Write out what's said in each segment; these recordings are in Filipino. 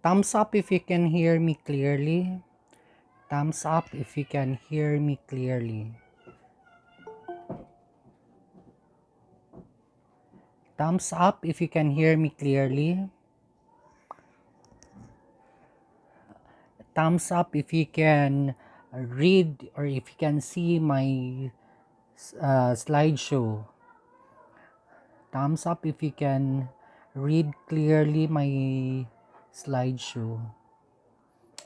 Thumbs up if you can hear me clearly. Thumbs up if you can hear me clearly. Thumbs up if you can hear me clearly. Thumbs up if you can read or if you can see my slideshow. Thumbs up if you can read clearly my slideshow.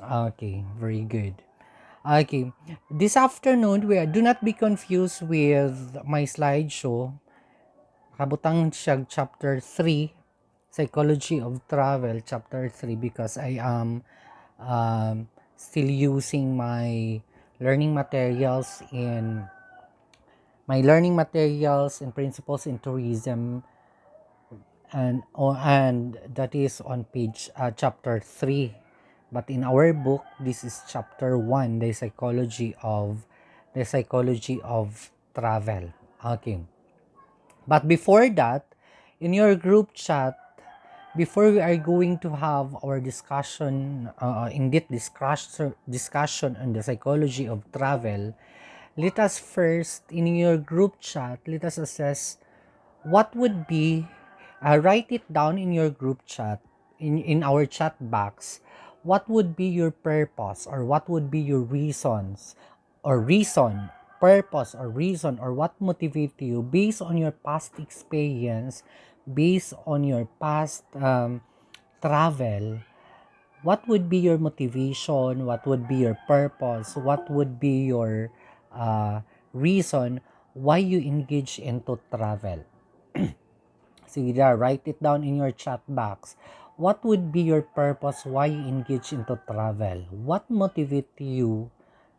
Okay, very good. Okay, this afternoon, do not be confused with my slideshow. Kabutang siya chapter 3, Psychology of Travel, chapter 3, because I am still using my learning materials and principles in tourism, and that is on page chapter 3. But in our book, this is chapter 1, the psychology of travel. Okay. But before that, in your group chat, before we are going to have our discussion, in-depth discussion on the psychology of travel, let us first, in your group chat, let us assess what would be, write it down in your group chat, in our chat box, what would be your purpose, or what would be your purpose or reason, or what motivates you based on your past experience, based on your past travel. What would be your motivation? What would be your purpose? What would be your reason why you engage into travel? Sige, write it down in your chat box. What would be your purpose why you engage into travel? What motivates you?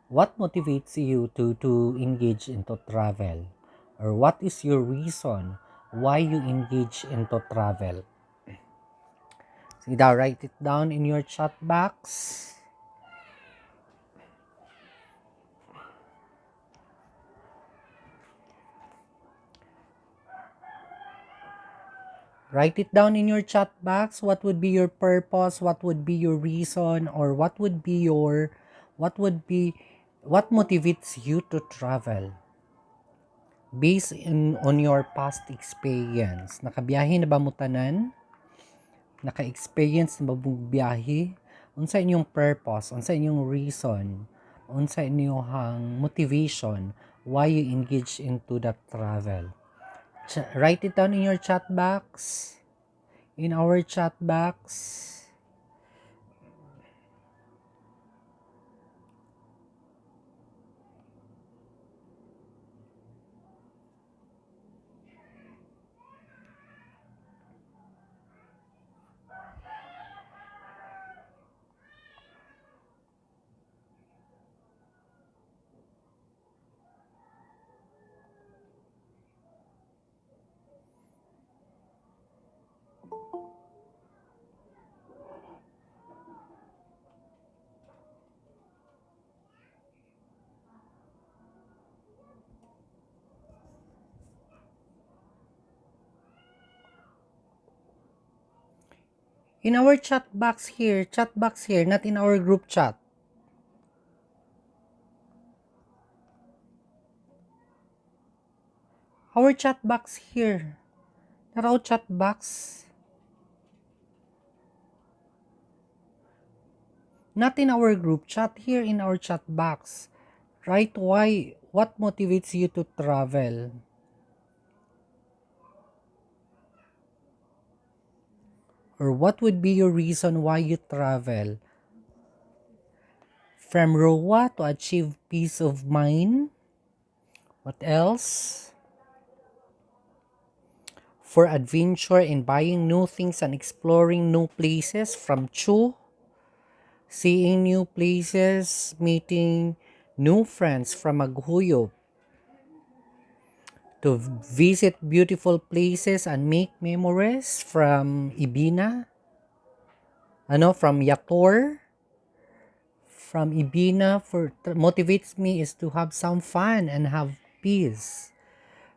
What motivates you to engage into travel? Or what is your reason why you engage into travel? Sige, write it down in your chat box. Write it down in your chat box. What would be your purpose? What would be your reason? Or what motivates you to travel? Based on your past experience. Nakabiyahe na ba mo tanan? Naka-experience na ba mong biyahe? Unsa inyong purpose? Unsa inyong reason? Unsa inyong motivation why you engage into that travel? Write it down in your chat box. In our chat box. In our chat box here, not in our group chat. Our chat box here. Not our chat box. Not in our group chat, here in our chat box. Right? What motivates you to travel? Or what would be your reason why you travel? From Roa to achieve peace of mind. What else? For adventure and buying new things and exploring new places. From Chu, seeing new places, meeting new friends. From Maghuyo, to visit beautiful places and make memories. From Ibina, from Yator. From Ibina, motivates me is to have some fun and have peace.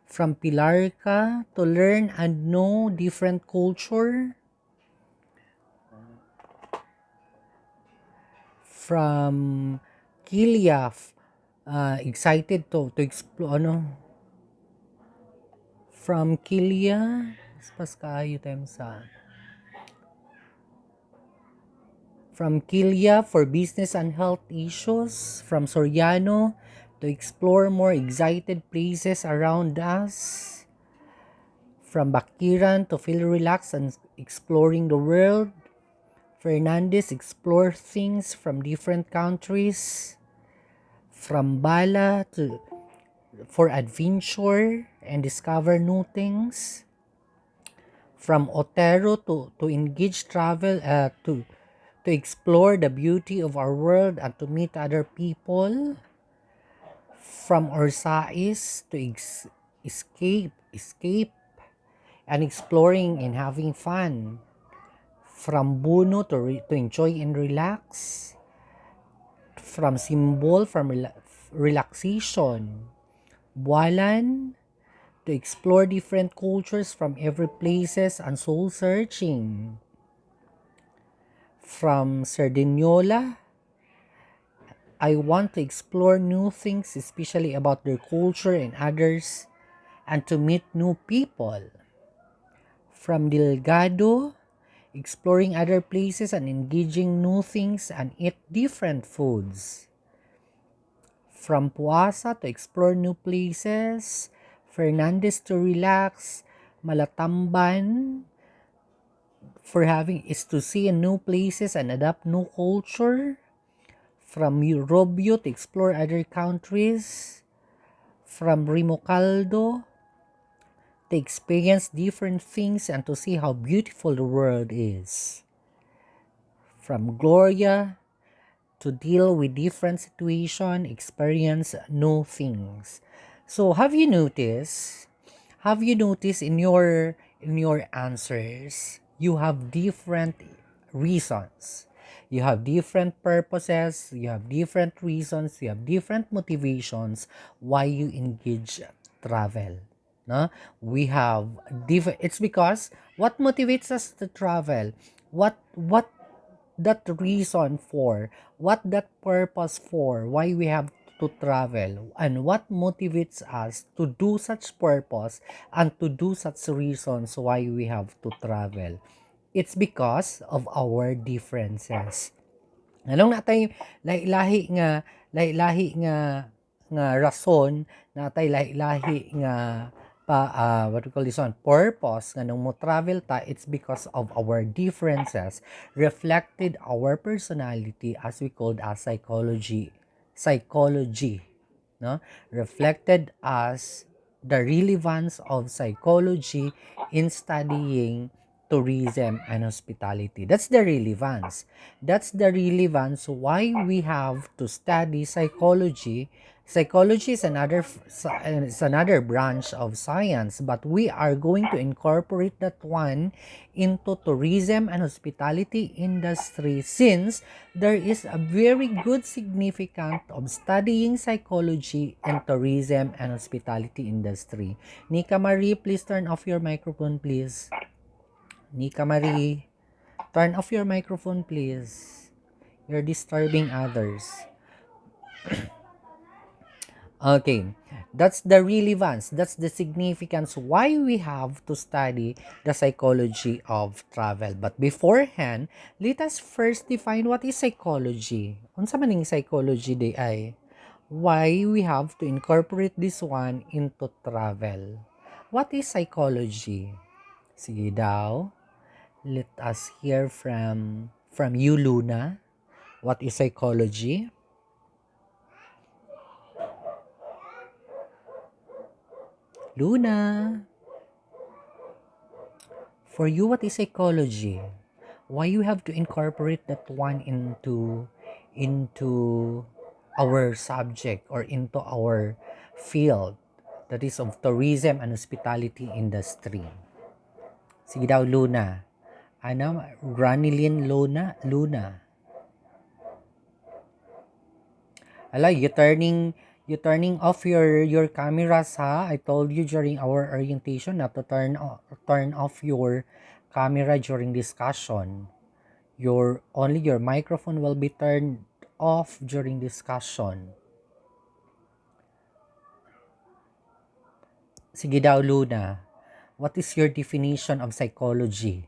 From Pilarca, to learn and know different culture. From Kilia, excited to explore, from Kilia, pas kaayo tayo sa from Kilia for business and health issues, from Soriano to explore more excited places around us, from Bakiran to feel relaxed and exploring the world, Fernandez explore things from different countries, from Bala to for adventure and discover new things, from Otero to engage travel to explore the beauty of our world and to meet other people, from Orsais to escape and exploring and having fun, from Buno to enjoy and relax, from Simbol from relaxation, Bualan to explore different cultures from every places and soul searching, from Sardiniola, I want to explore new things, especially about their culture and others, and to meet new people. From Delgado, exploring other places and engaging new things and eat different foods. From Puasa to explore new places, Fernandez to relax, Malatamban for having is to see new places and adapt new culture. From Robio to explore other countries. From Rimocaldo to experience different things and to see how beautiful the world is. From Gloria to deal with different situation, experience new things. So have you noticed in your answers, you have different reasons. You have different purposes, you have different reasons, you have different motivations why you engage travel. No? We have it's because what motivates us to travel? What that reason for, what that purpose for, why we have to travel, and what motivates us to do such purpose and to do such reasons why we have to travel. It's because of our differences. Anong natay lahi-lahi nga rason, natay lahi-lahi nga what we call this one, purpose nga nung mo travel ta, it's because of our differences reflected our personality, as we called as psychology, no, reflected as the relevance of psychology in studying tourism and hospitality. That's the relevance. That's the relevance why we have to study psychology. Psychology is another branch of science, but we are going to incorporate that one into tourism and hospitality industry, since there is a very good significance of studying psychology in tourism and hospitality industry. Nika Marie, please turn off your microphone, please. Nika Marie, turn off your microphone, please. You're disturbing others. Okay, that's the relevance, that's the significance why we have to study the psychology of travel. But beforehand, let us first define what is psychology. Unsa man ning psychology day ay? Why we have to incorporate this one into travel. What is psychology? Sige daw. Let us hear from you, Luna. What is psychology? Luna, for you, what is psychology? Why you have to incorporate that one into our subject or into our field, that is of tourism and hospitality industry? Sige daw, Luna. Ano? Ranilyn Luna. Ala, you turning off your cameras, ha? I told you during our orientation not to turn off your camera during discussion. Only your microphone will be turned off during discussion? Sige daw, Luna. What is your definition of psychology?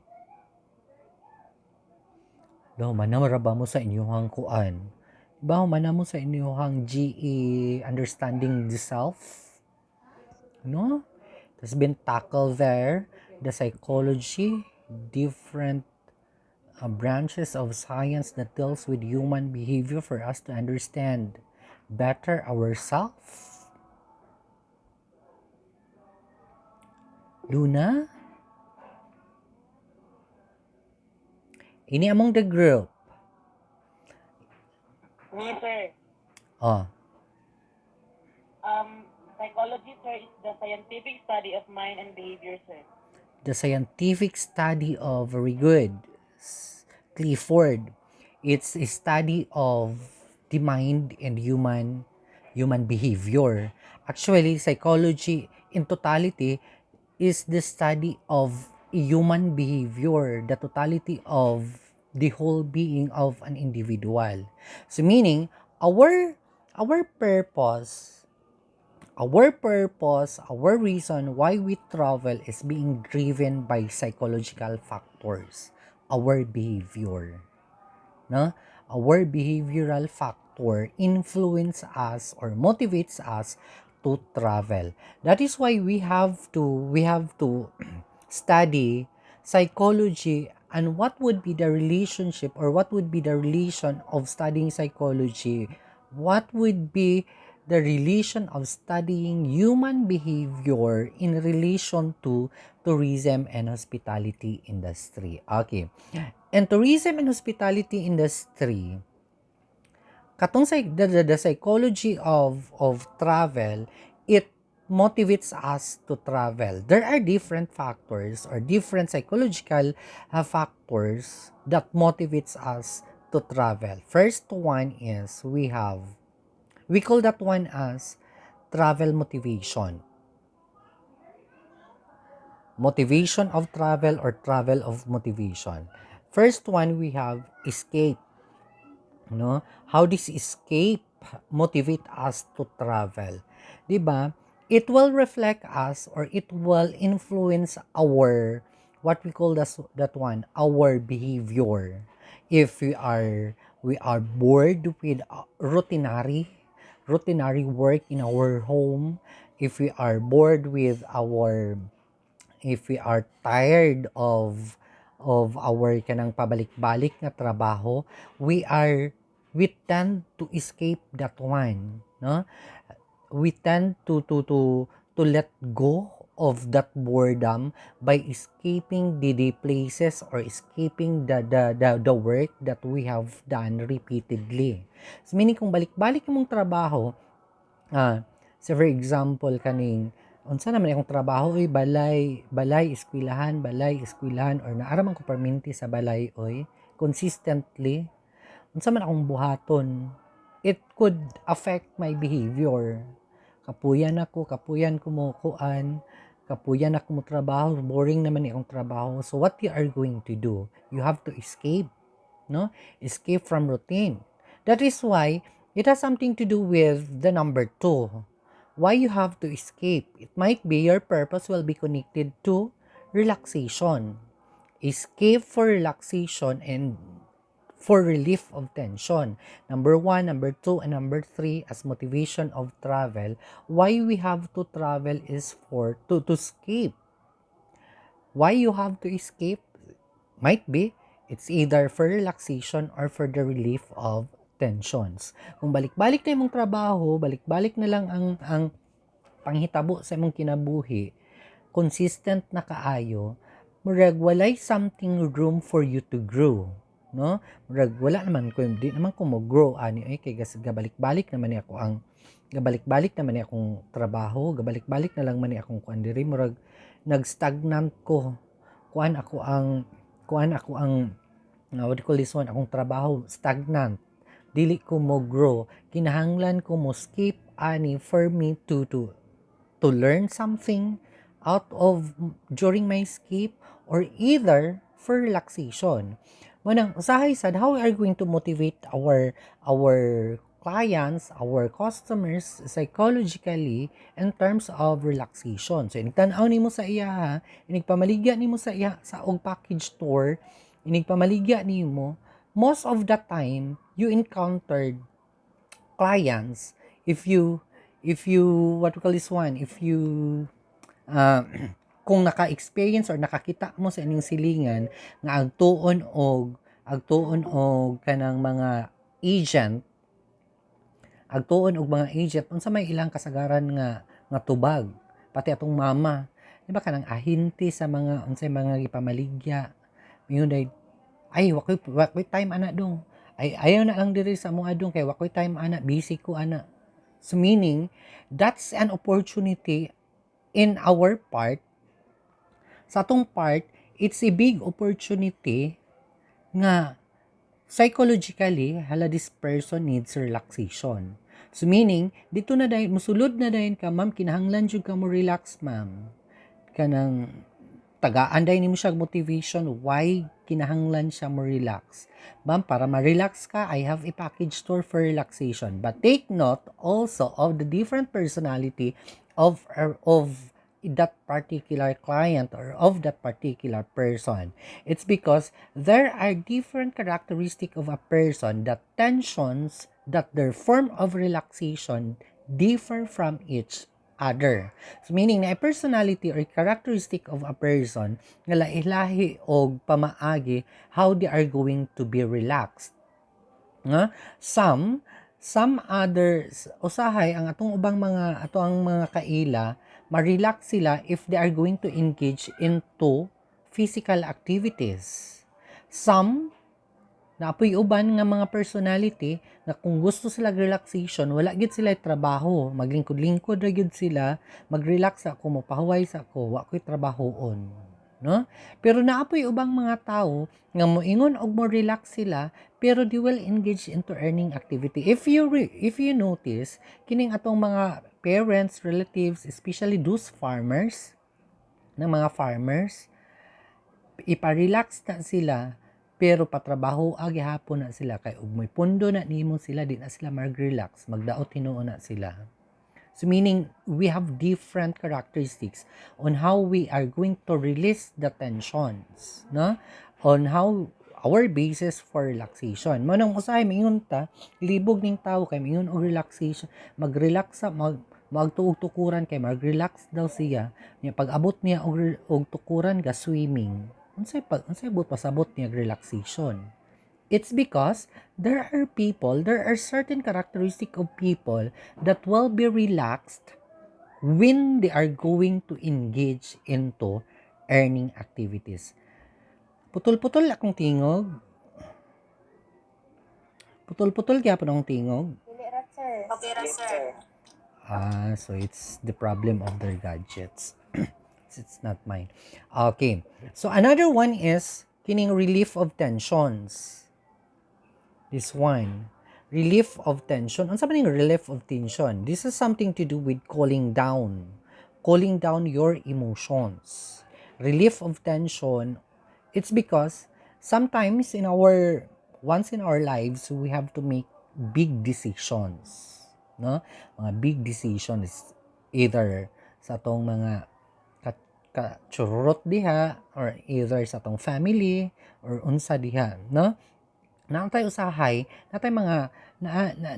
Lo, manamara ba mo sa inyong kuan? Ba, manamo sa inyong GE understanding the self? No? It has been tackled there. The psychology, different branches of science that deals with human behavior for us to understand better ourselves. Luna? Ini among the group. Me, sir. Oh, Psychology, sir, is the scientific study of mind and behavior, sir. the scientific study of, very good, Clifford. It's a study of the mind and human behavior. Actually, psychology in totality is the study of human behavior, the totality of the whole being of an individual. So meaning our purpose, our reason why we travel is being driven by psychological factors, our behavior. No? Our behavioral factor influence us or motivates us to travel. That is why we have to study psychology, and what would be the relationship or what would be the relation of studying psychology? What would be the relation of studying human behavior in relation to tourism and hospitality industry? Okay. And tourism and hospitality industry, katong the psychology of travel, it motivates us to travel. There are different factors or different psychological factors that motivates us to travel. First one is we call that one as travel motivation. Motivation of travel or travel of motivation. First one, we have escape. No? How this escape motivate us to travel? 'Di ba? It will reflect us or it will influence our what we call that one, our behavior. If we are bored with routinary work in our home, if we are bored with our if we are tired of our kanang pabalik-balik na trabaho, we tend to escape that one, no? We tend to let go of that boredom by escaping the places or escaping the work that we have done repeatedly. So meaning kung balik-balik yung trabaho, so for example kaning unsa naman akong trabaho oy, balay eskwelahan or naara man ko perminti sa balay oy consistently, unsa man akong buhaton, it could affect my behavior. Kapuyan ko mo kuan, kapuyan ako mo trabaho, boring naman ni akong trabaho. So what you are going to do? You have to escape, no? Escape from routine. That is why it has something to do with the number 2. Why you have to escape? It might be your purpose will be connected to relaxation. Escape for relaxation and for relief of tension. Number 1, number 2, and number 3 as motivation of travel. Why we have to travel is for to escape. Why you have to escape? Might be it's either for relaxation or for the relief of tensions. Kung balik-balik na imong trabaho, balik-balik na lang ang panghitabo sa imong kinabuhi, consistent na kaayo, murag walay something room for you to grow, no? Murag wala naman ko, di naman ko mo grow ani ay kay gabalik-balik naman ni ako ang gabalik-balik naman ni akong trabaho, gabalik-balik na lang man ni akong kuan diri, murag nag-stagnant ko. Kuan ako ang what do you call this one, akong trabaho stagnant, dili ko mo grow, kinahanglan ko mo skip ani for me to learn something out of during my skip or either for relaxation. Manang usahay sad, how we are going to motivate our clients, our customers psychologically in terms of relaxation. So inigtan-aw nimo sa iya ha, inigpamaligya nimo sa iya sa og package tour, inigpamaligya nimo, most of the time you encountered clients, if you what we call this one, if you uh, kung naka-experience or nakakita mo sa inyong silingan nga agtuon og kanang mga agent, agtuon og mga agent unsa may ilang kasagaran nga tubag, pati atong mama, di ba kanang ahinti sa mga unsay mga gipamaligya, yun ay wakoy time ana dong, ay ayaw na lang diri sa mo adong kay wakoy time ana, busy ko ana. So meaning that's an opportunity in our part, sa atong part, it's a big opportunity nga psychologically, hala this person needs relaxation. So meaning, dito na dahil, musulod na dahil ka, ma'am, kinahanglan jud ka mo relax, ma'am. Kanang tagaan dahil nimo siya motivation, why kinahanglan siya mo relax. Ma'am, para ma-relax ka, I have a package tour for relaxation. But take note also of the different personality of that particular client or of that particular person. It's because there are different characteristics of a person that tensions that their form of relaxation differ from each other. So meaning na a personality or characteristic of a person nga lahi-lahi og pamaagi how they are going to be relaxed. Nga some others usahay ang atong ubang mga ato ang mga kaila ma-relax sila if they are going to engage into physical activities. Some naapoy uban nga mga personality nga kung gusto sila relaxation, wala gid sila trabaho, maglingkod-lingkod ra gid sila, mag-relax ako, mapahuway sa ako, wa ko'y trabahoon, no? Pero naapoy ubang mga tao nga moingon og mo relax sila, pero they will engage into earning activity. If you notice, kining atong mga parents, relatives, especially those farmers, ng mga farmers, ipa-relax na sila pero patrabaho hapon na sila kay ug may pundo na nimo sila di na sila mag-relax, magdaot tinuon na sila. So meaning we have different characteristics on how we are going to release the tensions, no? On how our basis for relaxation. Manong usahay mingon ta, libog ning tawo kay mingon og relaxation, mag-relax sa magtuog tukuran kay mag-relax daw siya. Nya pag-abot niya og tukuran ga swimming. Unsay but pasabot niya relaxation? It's because there are certain characteristic of people that will be relaxed when they are going to engage into earning activities. Putol-putol akong tingog. Putol-putol gyapon akong tingog. Dili ra, sir. Okay ra, sir. So it's the problem of their gadgets. It's not mine. Okay. So another one is kining relief of tensions. This one, relief of tension. Unsa man yung relief of tension? This is something to do with cooling down your emotions. Relief of tension, it's because sometimes once in our lives, we have to make big decisions. No? Mga big decisions, either sa atong mga kachurot diha, or either sa atong family, or unsa diha, no? Naantay usahay, natay mga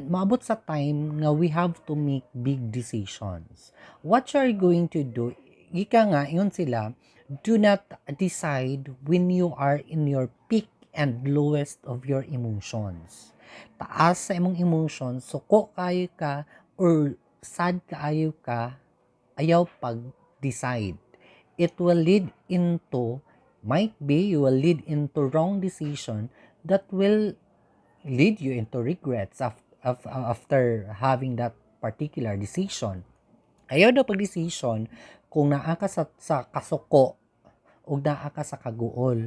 maabot sa time nga we have to make big decisions. What you are going to do, ika nga, yun sila, do not decide when you are in your peak and lowest of your emotions. Taas sa imong emotions, suko kayo ka, or sad kaayo ka, ayaw pag-decide. It will lead into, might be, you will lead into wrong decision that will lead you into regrets after having that particular decision. Ayaw daw pag-decision kung naa ka sa kasuko o naa ka sa kaguol.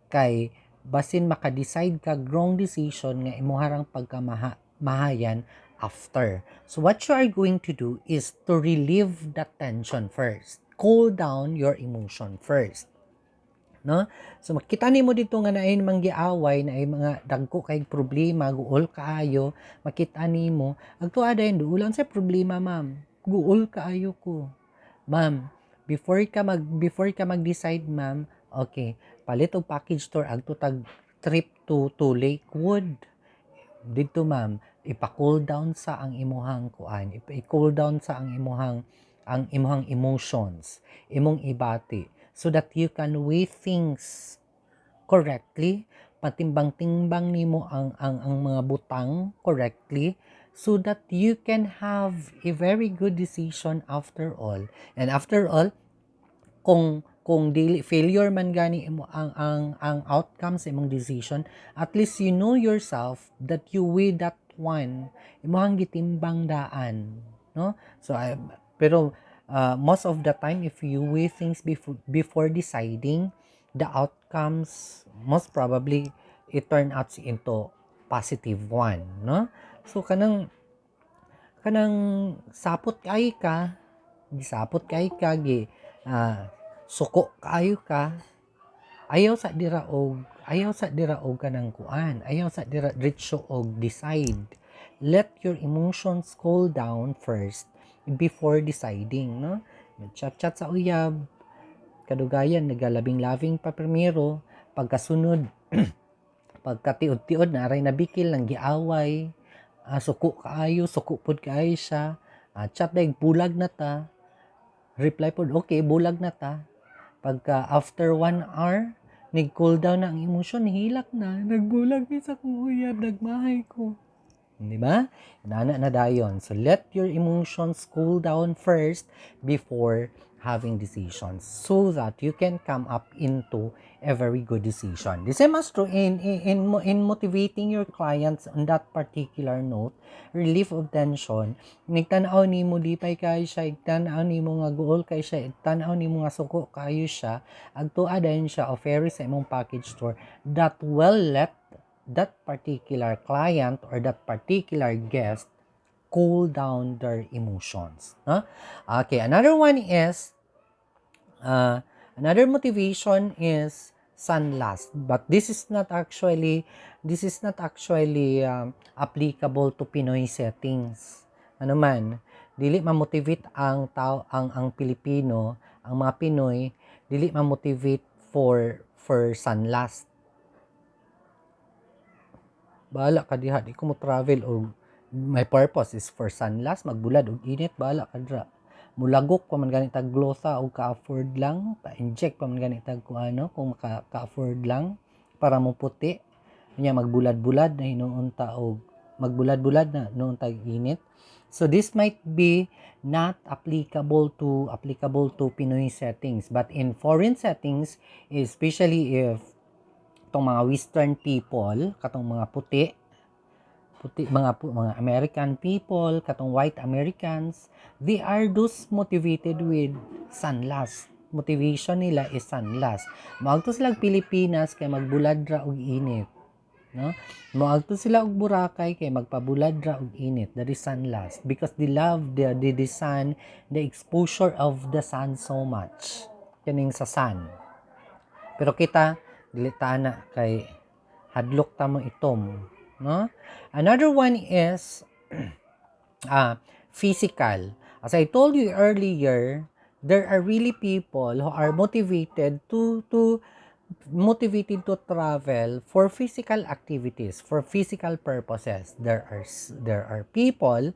Kay basin maka-decide ka wrong decision nga imuharang pagkamahayan after. So what you are going to do is to relieve the tension first. Cool down your emotion first. no? So makita nimo dito nga naay manggiaway na ay mga dagko kay problema, guol kaayo, makita nimo agtuad dayon duulan sa problema, ma'am. Guol kaayo ko. Ma'am, before ka mag-decide, ma'am, okay, palit og package tour agto tag trip to Lakewood. Dito, ma'am, ipa-cool down sa ang imuhang kuan, i-cool down sa ang imuhang emotions, imong ibati so that you can weigh things correctly, patimbang-timbang nimo ang mga butang correctly so that you can have a very good decision after all. And after all, kung dili failure man gani imo ang outcome sa imong decision, at least you know yourself that you weigh that one imong gitimbang daan, no? So pero most of the time if you weigh things before deciding, the outcomes most probably it turn out into positive one, no? So kanang sapot kay ka, gisapot kay ka gi suko kaayo ka, ayaw sa dira og kanang kuan, ayaw sa dira diretso og decide. Let your emotions cool down first before deciding, no? Chat-chat sa uyab, kadugayan nagalabing-labing pa primero, pagkasunod pagkatiod-tiod na aray nabikil ng giaway, suko kaayo, suko pod kaayo siya, chat daig bulag na ta, reply pod okay, bulag na ta. Pagka after 1 hour, nag-cool down na ang emosyon, hilak na, nagbulag ni sa kong uyab, nagmahay ko. Di ba? Nana na dayon. So let your emotions cool down first before having decisions so that you can come up into a very good decision. The same as true in motivating your clients on that particular note, relief of tension, nigtanaw nimo lipay kayo siya, igtanaw nimo nga goal kay siya, igtanaw nimo nga suko kayo siya, agtua dayon siya offer sa imong package store that will let that particular client or that particular guest cool down their emotions. No? Okay, another motivation is sunlust, but this is not actually applicable to Pinoy settings. Ano man, dili ma-motivate ang Pilipino, ang mga Pinoy, dili ma-motivate for sunlust. Bahala ka diha, di ko mo travel o my purpose is for sunlast, magbulad og init, bahala ka dira. Mulagok pa man gani tag glotha o ka-afford lang, pa-inject pa man gani tag kung ka-afford lang para mo puti. Nya magbulad-bulad na hinuon ta og magbulad-bulad na noon tag init. So this might be not applicable to Pinoy settings, but in foreign settings, especially if itong mga Western people, katong mga puti mga American people, katong white Americans, they are those motivated with sunlust. Motivation nila is sunlust. Moagto sila og Pilipinas kay magbulad ra og init, no? Moagto sila og Boracay kay magpabulad ra og init. That is sunlust because they love the sun, the exposure of the sun so much. Kaning sa sun. Pero kita dili ta na kay hadlok ta mo itom, no? Another one is physical. As I told you earlier, there are really people who are motivated to travel for physical activities, for physical purposes. There are people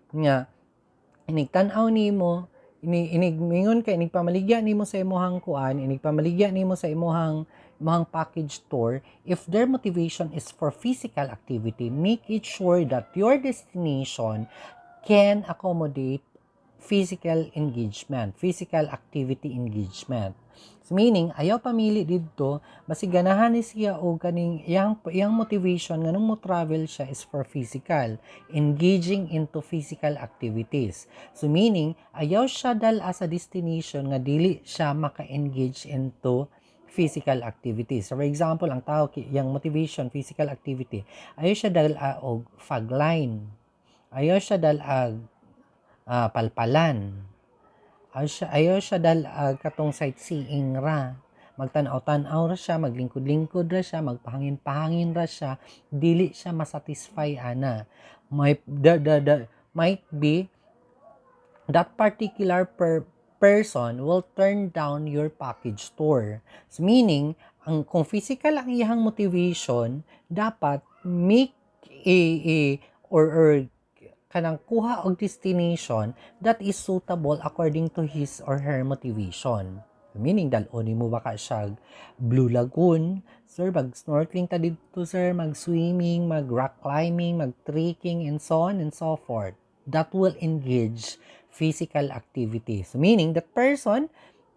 nga inigtan-aw nimo, inigmingon kay inigpamaligya nimo sa imong kuan, inigpamaligya nimo sa imong package tour. If their motivation is for physical activity, make it sure that your destination can accommodate physical engagement, physical activity engagement. So meaning, ayaw pamili dito, basi ganahan ni siya o kaning iyang motivation nga nung mo travel siya is for physical, engaging into physical activities. So meaning, ayaw siya dala sa destination nga dili siya maka-engage into physical activities. So for example, ang tao yang motivation physical activity, ayaw siya dala og fog line, ayaw siya dala palpalan, ayaw siya dalag katong sightseeing ra, magtanaw-tanaw ra siya, maglingkod-lingkod ra siya, magpahangin-pahangin ra siya, dili siya masatisfy ana. Might be that particular person will turn down your package tour. So, meaning, kung physical ang iyang motivation, dapat make a or kanang kuha og destination that is suitable according to his or her motivation. Meaning, dalon mo baka siya Blue Lagoon, sir, mag-snorkeling ta dito, sir, mag-swimming, mag-rock climbing, mag-trekking, and so on and so forth. That will engage physical activities. Meaning, that person,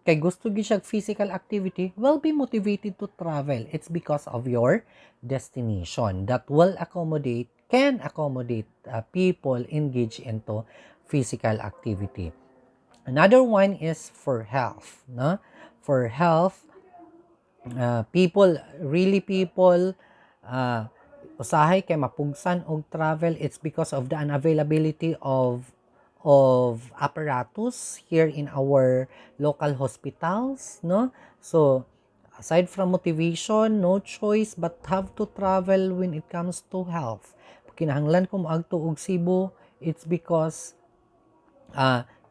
kay gusto gyud siya physical activity, will be motivated to travel. It's because of your destination that will can accommodate people engage into physical activity. Another one is for health, no? For health, people usahay kay mapugsan og travel. It's because of the unavailability of apparatus here in our local hospitals, no? So aside from motivation, no choice but have to travel when it comes to health. Kinahanglan ko moadto og Cebu, it's because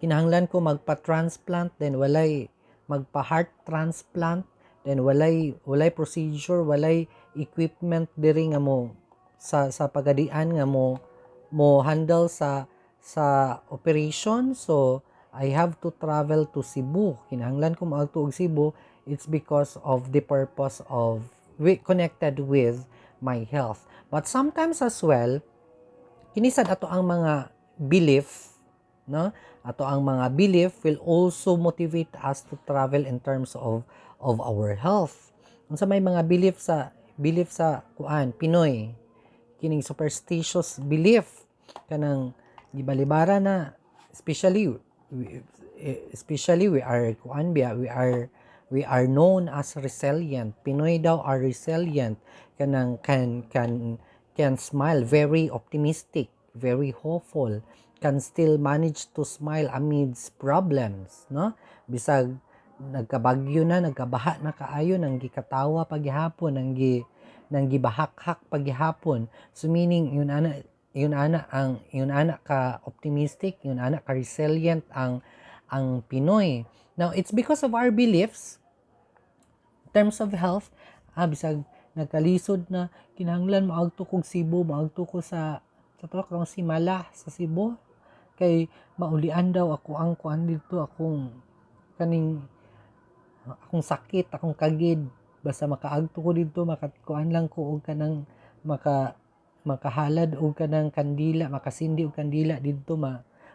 kinahanglan ko magpa-transplant, then walay magpa-heart transplant, then walay procedure, walay equipment diri nga mo sa pagadian nga mo handle sa operation. So I have to travel to Cebu. Kinahanglan ko moadto og Cebu. It's because of the purpose of connected with my health. But sometimes as well, kinisad ato ang mga belief, no? Ato ang mga belief will also motivate us to travel in terms of our health. Unsa may mga belief sa kuan Pinoy, kining superstitious belief kanang gibalibara na, especially we are kuan biya, we are known as resilient. Pinoy daw are resilient, kanang can smile, very optimistic, very hopeful, can still manage to smile amidst problems, no? Bisag nagkabagyo na, nagkabaha na kaayo, nang gikatawa paghihapon, nang gibahak-hak paghihapon. So meaning yun ana ka optimistic, yun ana ka resilient ang Pinoy. Now it's because of our beliefs in terms of health, bisag nagkalisod na kinahanglan maagto kog Cebu, maagto ko sa tuwa kang Simala sa Cebu, kay maulian daw ako ang kuan dito, akong sakit, akong kagid, basta makaagto ko dito, makakuan lang ko og kanang makahalad og kanang kandila, makasindi og kandila dito,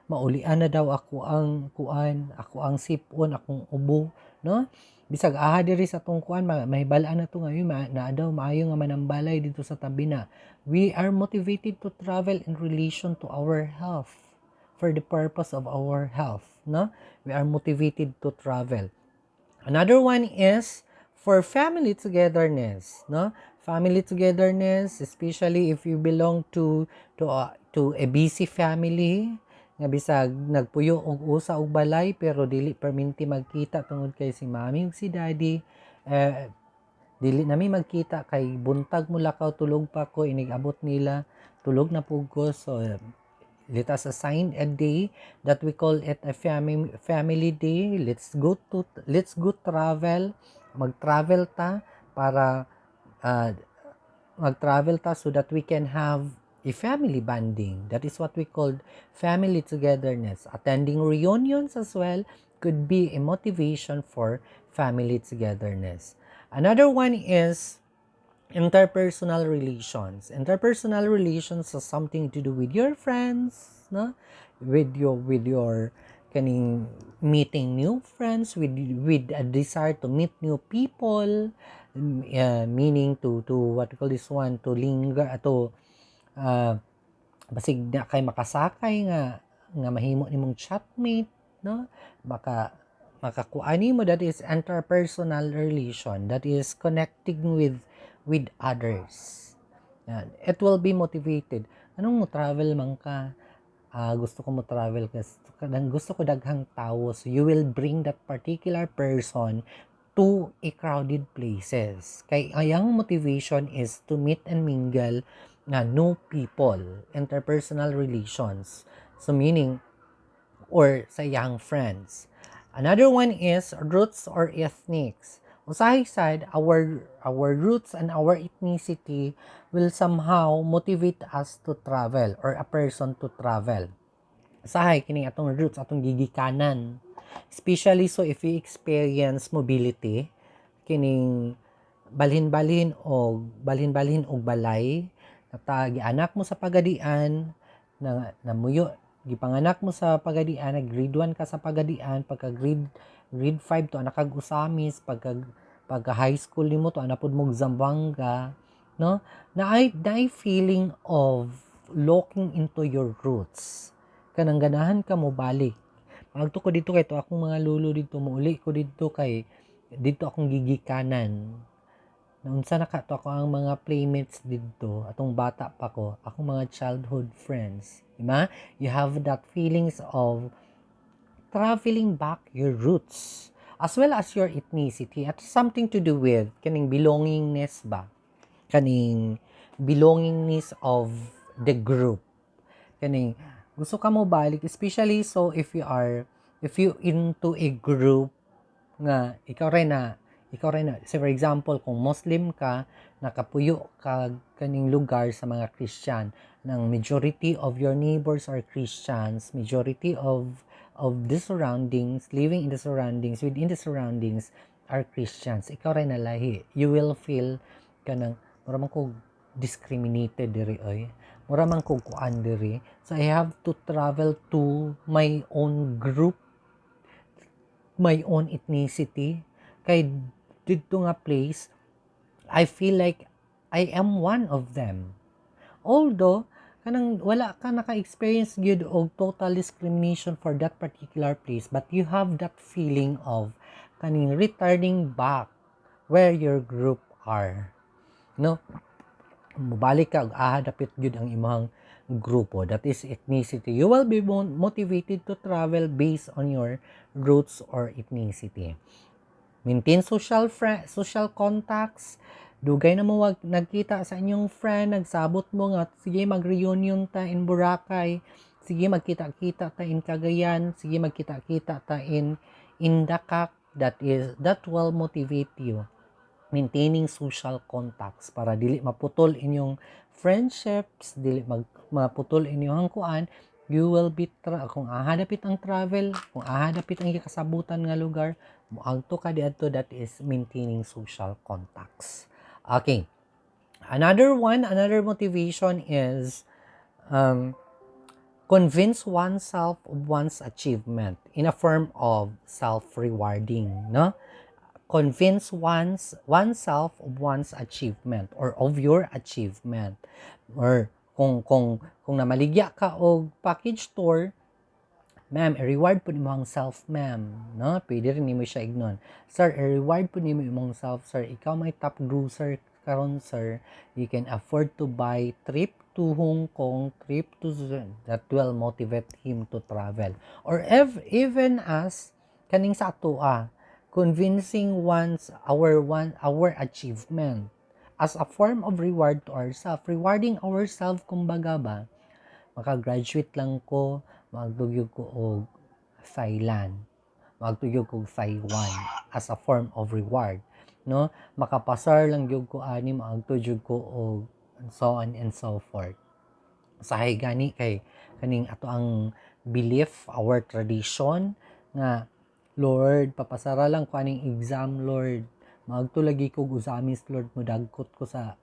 maulian na daw ako ang kuan, ako ang sipon, akong ubo, no? Bisag aha diri sa tong kuan, mahibalaan na to ngayon, na daw maayo nga manambalay dito sa tabi na. We are motivated to travel in relation to our health, for the purpose of our health, no? We are motivated to travel. Another one is for family togetherness, no? Family togetherness, especially if you belong to a busy family, nga bisag nagpuyo og usa og balay pero dili perminti magkita tungod kay si mami ug si daddy, dili nami magkita kay buntag mo lakaw, tulog pa ko, inigabot nila tulog na pud ko. So let us assign a day that we call it a family day. Let's go travel. Mag-travel ta para mag-travel ta so that we can have a family bonding. That is what we call family togetherness. Attending reunions as well could be a motivation for family togetherness. Another one is interpersonal relations. Interpersonal relations has something to do with your friends, no? With your kaning meeting new friends, with a desire to meet new people, meaning to what we call this one, to linger, basig na kay makasakay nga mahimo nimong chatmate, no? Makakuani mo, that is interpersonal relation, that is connecting with others. Yan. It will be motivated. Anong mo travel man ka? Gusto ko mo travel kasi gusto ko daghang tao. So you will bring that particular person to a crowded places. Kay ayang motivation is to meet and mingle na new people, interpersonal relations. So meaning, or sa young friends. Another one is roots or ethnics. Usahay side, our roots and our ethnicity will somehow motivate us to travel or a person to travel. Usahay, kining atong roots, atong gigikanan. Especially so if we experience mobility, kining balhin-balhin og balay natagi anak mo sa pagadian na namuyo gipanganak mo sa pagadian, nag grade 1 ka sa pagadian, pagka grade 5 to anak kag usamis, pagka high school nimo to anak pud mo Zamboanga, no, na ay feeling of looking into your roots, kanang ganahan ka mo balik. Magto ko dito kay to akong mga lolo dito, muuli ko dito kay dito akong gigikanan. Naunsa na ka to ako ang mga playmates dito, atong bata pa ko, akong mga childhood friends. Diba? You have that feelings of traveling back your roots as well as your ethnicity at something to do with kaning belongingness ba? Kaning belongingness of the group. Kaning gusto ka mo balik, especially so if you into a group nga ikaw rin na say for example kung Muslim ka nakapuyo ka kaning lugar sa mga Christian ng majority of your neighbors are Christians, majority of the surroundings, living in the surroundings, within the surroundings are Christians, ikaw rin na lahi, you will feel kanang mura man ko discriminated diri oy, mura man ko kuan diri, so I have to travel to my own group, my own ethnicity, kay dito nga place I feel like I am one of them. Although kanang wala ka naka-experience gyud og total discrimination for that particular place, but you have that feeling of kaning returning back where your group are, no, mubalik ka ug dapit gyud ang imong grupo, that is ethnicity. You will be motivated to travel based on your roots or ethnicity. Maintain social contacts. Dugay na mo wag nagkita sa inyong friend, nagsabot mo nga sige mag-reunion ta in Boracay. Sige magkita-kita ta in Cagayan, sige magkita-kita ta in Dacac. That will motivate you. Maintaining social contacts para dili maputol inyong friendships, dili maputol inyong kuan. You will be kung ahadapit ang travel, kung ahadapit ang kasabutan nga lugar, moadto ka diadto, that is maintaining social contacts. Okay. Another motivation is convince oneself of one's achievement in a form of self-rewarding, no? Convince oneself of one's achievement or of your achievement, or kung namaligya ka og package tour, ma'am, i-reward po nimo ang self, ma'am, no? Pwede rin nimo siya ignon. Sir, i-reward po nimo imong self, sir. Ikaw may top grocer karon, sir. You can afford to buy trip to Hong Kong, trip to that will motivate him to travel. Or even as kaning sa atoa, convincing our achievement as a form of reward to ourselves, rewarding ourselves, kumbaga ba, maka-graduate lang ko, magtugyog ko og Thailand, magtugyog ko og Taiwan as a form of reward, no, makapasar lang gyud ko ani, magtugyog ko og so on and so forth. Usahay gani kay kaning ato ang belief, our tradition nga Lord, papasara lang ko aning exam, Lord. Maagto lagi ko usamis, Lord, mudagkot ko sa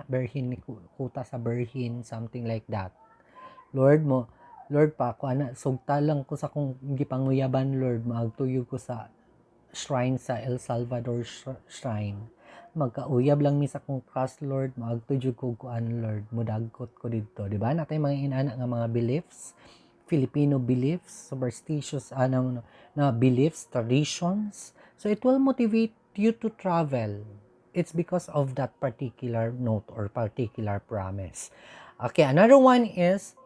berhin ni kuta sa berhin, something like that. Lord pa ko ana sugta lang ko sa kung gipanguyaban, Lord, maagtuyo ko sa shrine sa El Salvador shrine. Magkauyab lang mi sa kong cross, Lord, maagtuyo ko kuan, Lord, mudagkot ko didto, di ba? Natay mga inana nga mga beliefs, Filipino beliefs, superstitious na beliefs, traditions. So it will motivate you to travel. It's because of that particular note or particular promise. Okay, another one is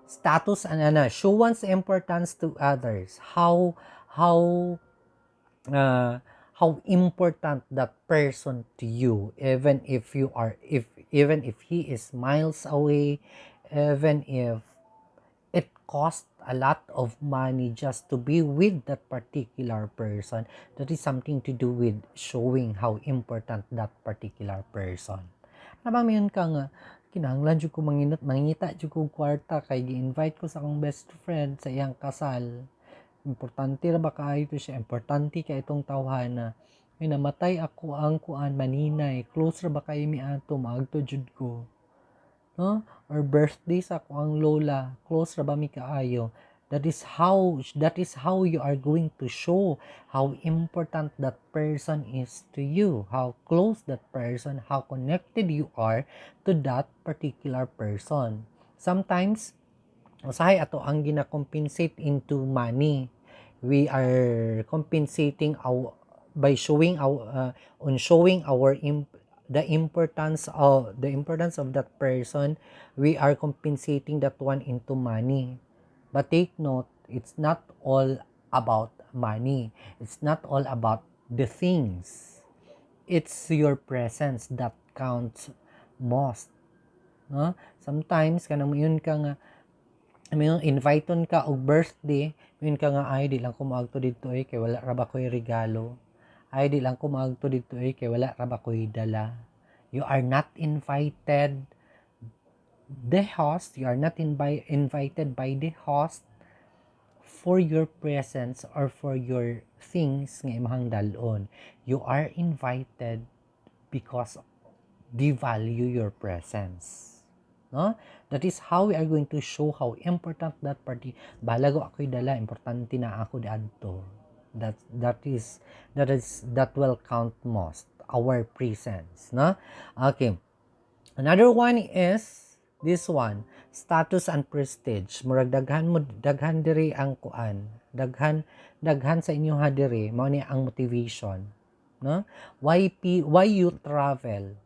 status and show one's importance to others. Uh, how important that person to you, even if you are even if he is miles away, even if it costs a lot of money just to be with that particular person. That is something to do with showing how important that particular person. Nabang yun ka nga, kinahanglan jud ko mangita jud ko kwarta kay gi-invite ko sa akong best friend sa iyang kasal. Importante ra ba kaayo to siya? Importante kay itong tawhana. May namatay ako ang kuan maninay. Close ra ba kayo mi ato maagto jud ko. No? Or birthday sa ako ang lola. Close ra ba mi kaayo? That is how you are going to show how important that person is to you, how close that person, how connected you are to that particular person. Sometimes usahay ato ang gina-compensate into money. We are compensating by showing the importance of that person. We are compensating that one into money. But take note, it's not all about money. It's not all about the things. It's your presence that counts most. No? Sometimes kanang yun ka nga may inviteon ka og birthday, yun ka nga ay di lang ko maagto dito kay wala ra ba ko'y regalo. Ay di lang ko maagto dito kay wala ra ba ko'y dala. You are not invited invited by the host for your presence or for your things nga imong dalon. You are invited because they value your presence. No? That is how we are going to show how important that party. Balago ako'y dala, importante na ako diadto. That will count most our presence, no? Okay. Another one is this one, status and prestige. Murag daghan diri ang kuan. Daghan sa inyo ha diri mao ni ang motivation, no? Why you travel?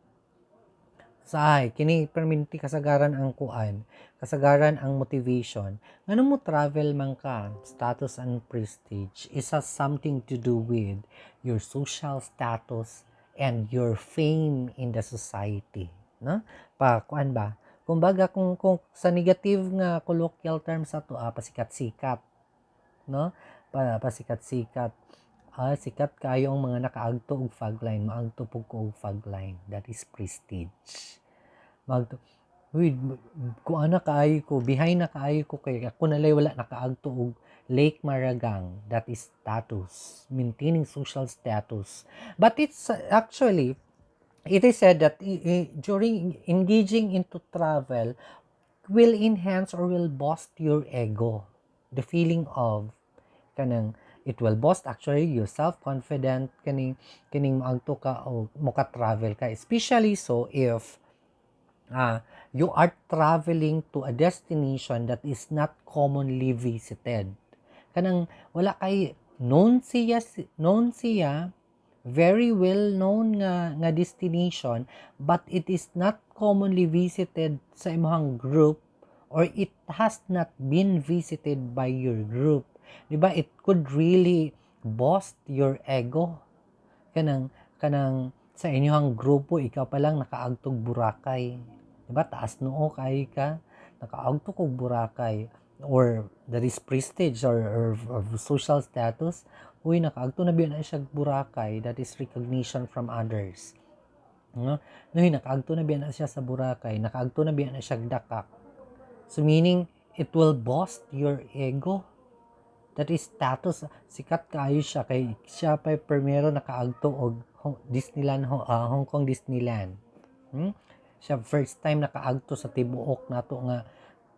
Saay, kini perminti kasagaran ang kuan, kasagaran ang motivation. Ngano mo travel man ka, status and prestige, is has something to do with your social status and your fame in the society. No? Kuan ba? Kumbaga kung sa negative nga colloquial terms sa to, pasikat-sikat. No? Pasikat-sikat. Sikat kayo ang mga nakaagto og fagline, maagto pug ko og fagline. That is prestige. Magto, kung ana kaayo ko, behind na kaayo ko kay ako nalay wala nakaagto og Lake Maragang. That is status, maintaining social status. But it's actually, it is said that during engaging into travel will enhance or will boost your ego. The feeling of kanang it will boost actually your self-confident kining maagto ka o moka-travel ka, especially so if you are traveling to a destination that is not commonly visited. Kanang wala kay known siya very well known nga destination, but it is not commonly visited sa imong group, or it has not been visited by your group. Diba? It could really boost your ego. Kanang sa inyong grupo, ikaw pa lang nakaagtog Boracay. Diba? Taas noo kay ka, nakaagtog og Boracay. Or that is prestige or social status. Uy, nakaagto na biya na siya Boracay. That is recognition from others. No? Nakaagto na biya na siya sa Boracay. Nakaagto na biya na siya Dakak. So meaning, it will boost your ego. That is status. Sikat kaayo siya kay siya pa primero nakaagto og Disneyland, Hong Kong Disneyland. Siya first time nakaagto sa tibuok nato nga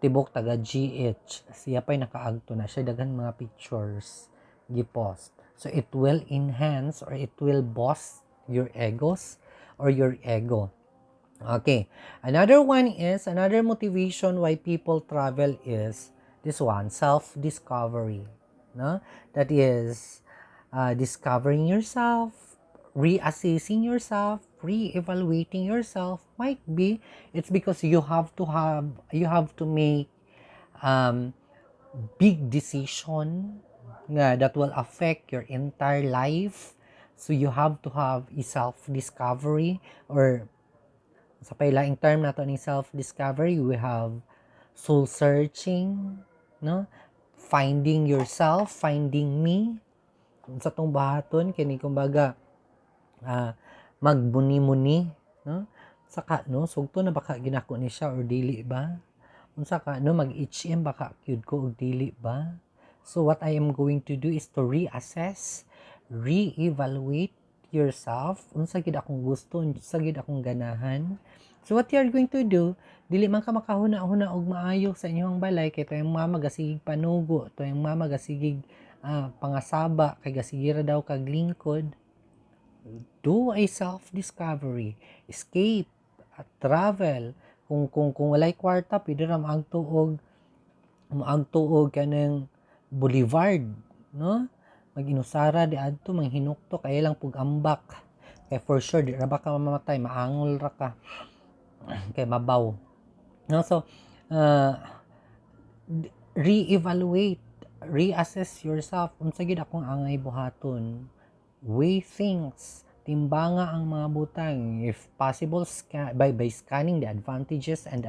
tibok taga GH. Siya pa'y nakaagto na siya daghan mga pictures gi-post. So it will enhance or it will boost your egos or your ego. Okay. Another motivation why people travel is this one, self-discovery. No? That is discovering yourself, reassessing yourself, re-evaluating yourself. Might be it's because you have to make big decision nga that will affect your entire life, So you have to have a self-discovery, or sa pailaing term nato ni self-discovery, we have soul searching, no? Finding yourself, finding me. Sa tong bahaton kini kumbaga magbuni-muni, no? Saka no, sugto na baka ginako ni siya or dili ba? Unsa ka no, mag-HM baka gyud ko og dili ba? So what I am going to do is to reassess, re-evaluate yourself. Unsa gid akong gusto, unsa gid akong ganahan. So what you are going to do, dili man ka makahuna-huna og maayo sa inyong balay kay tayong mama gasigig panugo, tayong mama gasigig pangasaba kay gasigira daw kag lingkod. Do a self-discovery, escape, travel. Kung walay kwarta, pwede ra maagto og kanang boulevard, no? Mag-inusara di adto manghinukto kay lang pug ambak. Kay for sure di ra ba ka mamamatay, maangol ra ka kay mabaw. No, so re-evaluate, reassess yourself. Unsa gid akong angay buhaton? Weigh things, timbanga ang mga butang, if possible by scanning the advantages and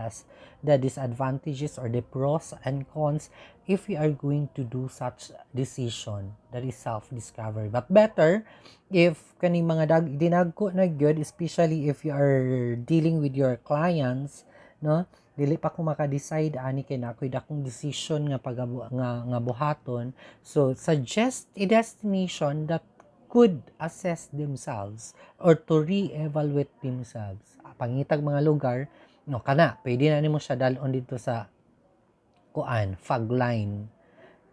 the disadvantages, or the pros and cons, if you are going to do such decision. That is self-discovery. But better if kaning mga dinagko na gyud, especially if you are dealing with your clients, no? Dili pa ko maka-decide ani kay na ako'y dakong decision nga nga buhaton. So suggest a destination that could assess themselves or to re-evaluate themselves. Pangitag mga lugar, no, kana, pwede na nimo siya dalon dito sa fog line.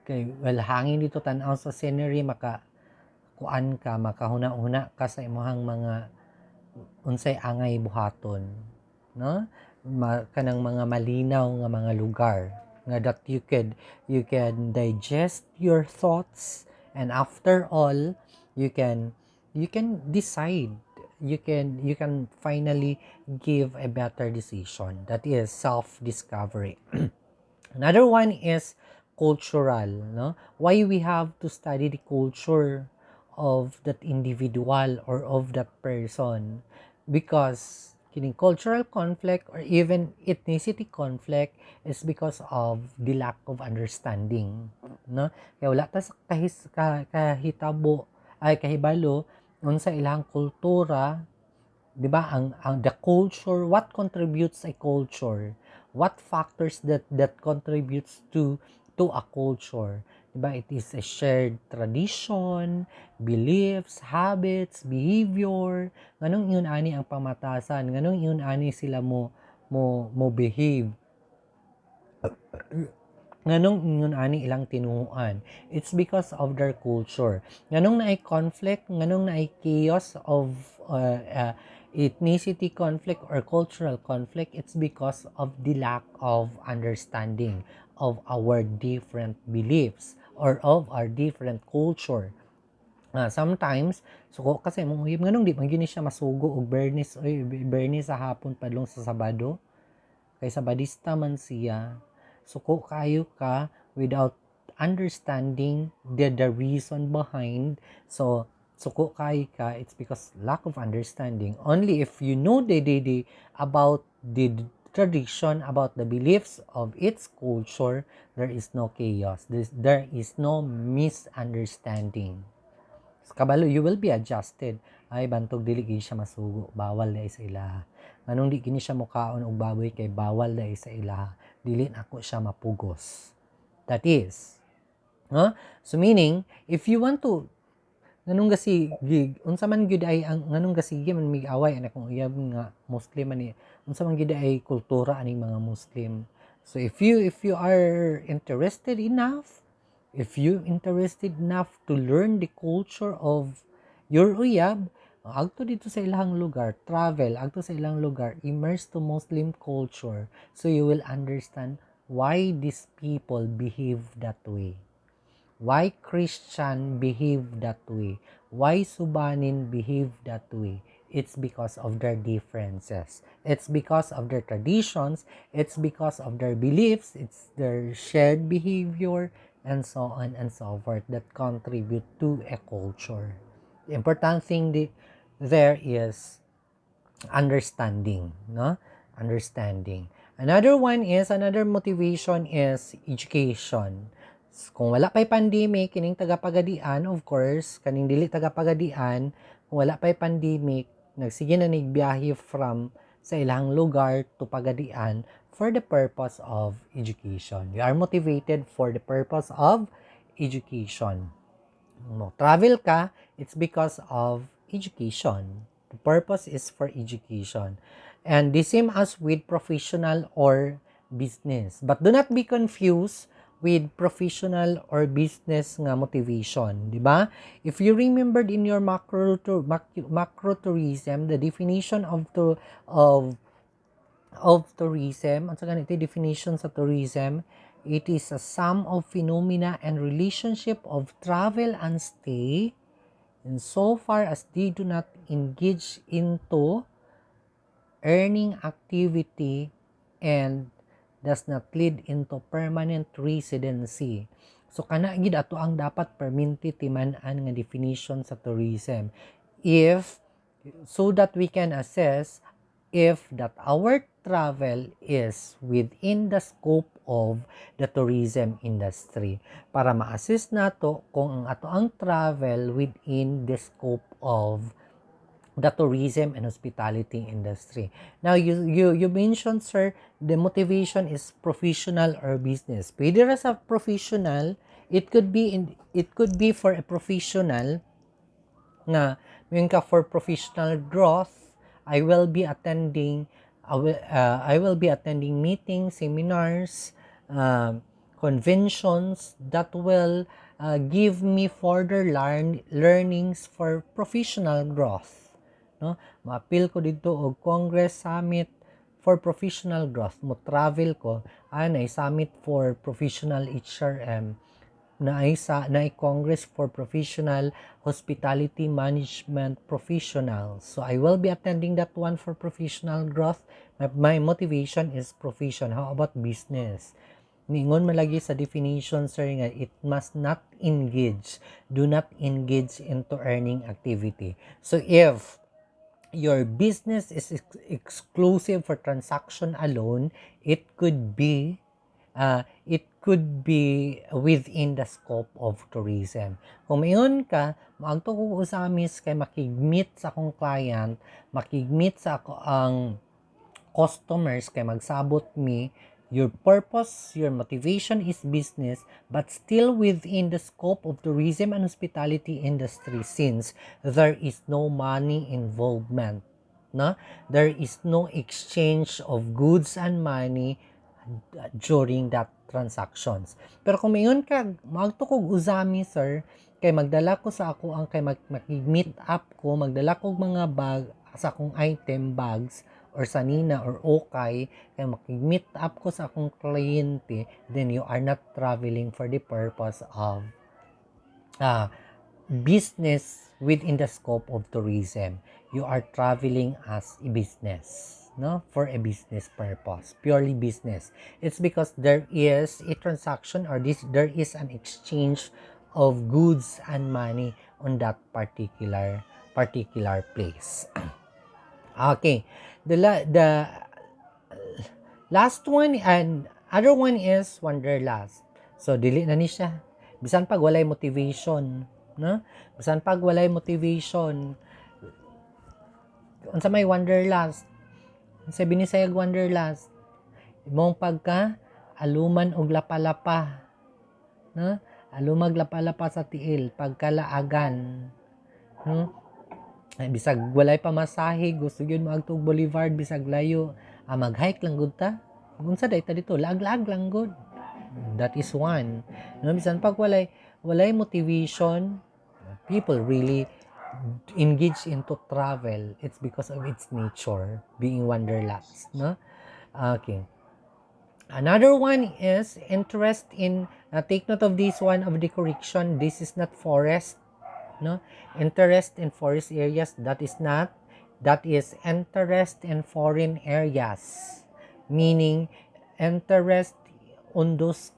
Kay, well, hangin dito tanaw sa scenery, makahuna-huna ka sa imong mga unsay angay buhaton, no? Kanang mga malinaw nga mga lugar nga that you can digest your thoughts, and after all you can decide, you can finally give a better decision. That is self discovery. Another one is cultural, no? Why we have to study the culture of that individual or of that person? Because kining cultural conflict or even ethnicity conflict is because of the lack of understanding, no? Kaya wala ta sa kahitabo ay kahibalo unsa ilang kultura. 'Di ba, ang the culture, what contributes a culture, what factors that contributes to a culture, 'di ba? It is a shared tradition, beliefs, habits, behavior. Nganong iyon ani ang pamatasan, nganong iyon ani sila mo behave, nganong ingon ani ilang tinuoan. It's because of their culture. Nganong naay conflict, nganong naay chaos of ethnicity conflict or cultural conflict, it's because of the lack of understanding of our different beliefs or of our different culture. Sometimes suko kasi mong uyab nganong di man gini siya masugo og Bernis sa hapon padlong sa Sabado, kay Sabadista man siya. Suko kayo ka without understanding the reason behind. So suko kayo ka, it's because lack of understanding. Only if you know the about the tradition, about the beliefs of its culture, there is no chaos, there is no misunderstanding. Kabalo, you will be adjusted. Ay, bantog dili gini siya masugo, bawal dai sa ilaha. Nganong di gini siya mukaon og baboy kay bawal dai sa ilaha. Dili nako siya mapugos. That is, no? So meaning, if you want to nganong unsa man gyud ay ang nganong gasige man mig-away ana kung uyab nga Muslim man ni, unsa man gyud ay kultura aning mga Muslim. So if you are interested enough, if you interested enough to learn the culture of your uyab, agto dito sa ilang lugar, travel agto sa ilang lugar, immerse to Muslim culture, so you will understand why these people behave that way. Why Christian behave that way? Why Subanin behave that way? It's because of their differences. It's because of their traditions. It's because of their beliefs. It's their shared behavior, and so on and so forth, that contribute to a culture. The important thing there is understanding, no? Understanding. Another motivation is education. Kung wala pa'y pandemic, kining tagapagadian, of course, kaning dili tagapagadian, kung wala pa'y pandemic, nagsige na nigbiyahe from sa ilang lugar to pagadian for the purpose of education. We are motivated for the purpose of education. Travel ka, it's because of education. The purpose is for education. And the same as with professional or business. But do not be confused with professional or business nga motivation, di ba? If you remembered in your macro tourism, the definition of tourism, at sa ganito definition sa tourism, it is a sum of phenomena and relationship of travel and stay, and so far as they do not engage into earning activity and does not lead into permanent residency. So kana gid ato ang dapat perminti timan-an nga definition sa tourism. If so that we can assess if that our travel is within the scope of the tourism industry, para ma-assess nato kung ang ato ang travel within the scope of the tourism and hospitality industry. Now, you mentioned, sir, the motivation is professional or business. Pwede ra sa professional, it could be for a professional na yun ka for professional growth. I will be attending meetings, seminars, conventions that will give me further learnings for professional growth, no? Ma-appeal ko dito og Congress Summit for professional growth. Mo travel ko ay summit for professional HRM, na Congress for Professional Hospitality Management Professionals. So I will be attending that one for professional growth. My motivation is profession. How about business? Ningon malagi sa definition, sir, nga it must not engage. Do not engage into earning activity. So if your business is exclusive for transaction alone, it could be within the scope of tourism. Kung mayon ka, maagto ko usamis kay makigmeet sa akong client, makigmeet sa ako ang customers kay magsabot mi, your purpose, your motivation is business, but still within the scope of tourism and hospitality industry, since there is no money involvement, no? There is no exchange of goods and money during that transactions. Pero kung mayon ka, magtukog uzami, sir, kay magdala ko sa ako ang mag-meet up ko, magdala ko mga bag sa akong item bags or sanina or okay, kay mag-meet up ko sa akong kliyente, then you are not traveling for the purpose of business within the scope of tourism. You are traveling as a business, no? For a business purpose, purely business. It's because there is a transaction or there is an exchange of goods and money on that particular place. Okay. The last one and other one is Wanderlust. So dili na ni siya. Bisan pag walay motivation, no? Bisan pag walay motivation, unsa may Wanderlust? Unsa binisayag Wanderlust? Imong pagka aluman og lapalapa, no? Alumag lapalapa sa tiil, pagkalaagan, no? Ay, bisag walay pamasahe, gusto gyud maagtog Boulevard bisag layo, mag-hike lang gud ta. Unsa day ta dito? Lag-lag lang gud. That is one. No, bisan pag walay motivation, people really engage into travel. It's because of its nature, being wanderlust, no? Okay. Another one is interest in, take note of this one of the correction. This is not forest, no? Interest in forest areas, that is interest in foreign areas, meaning interest on those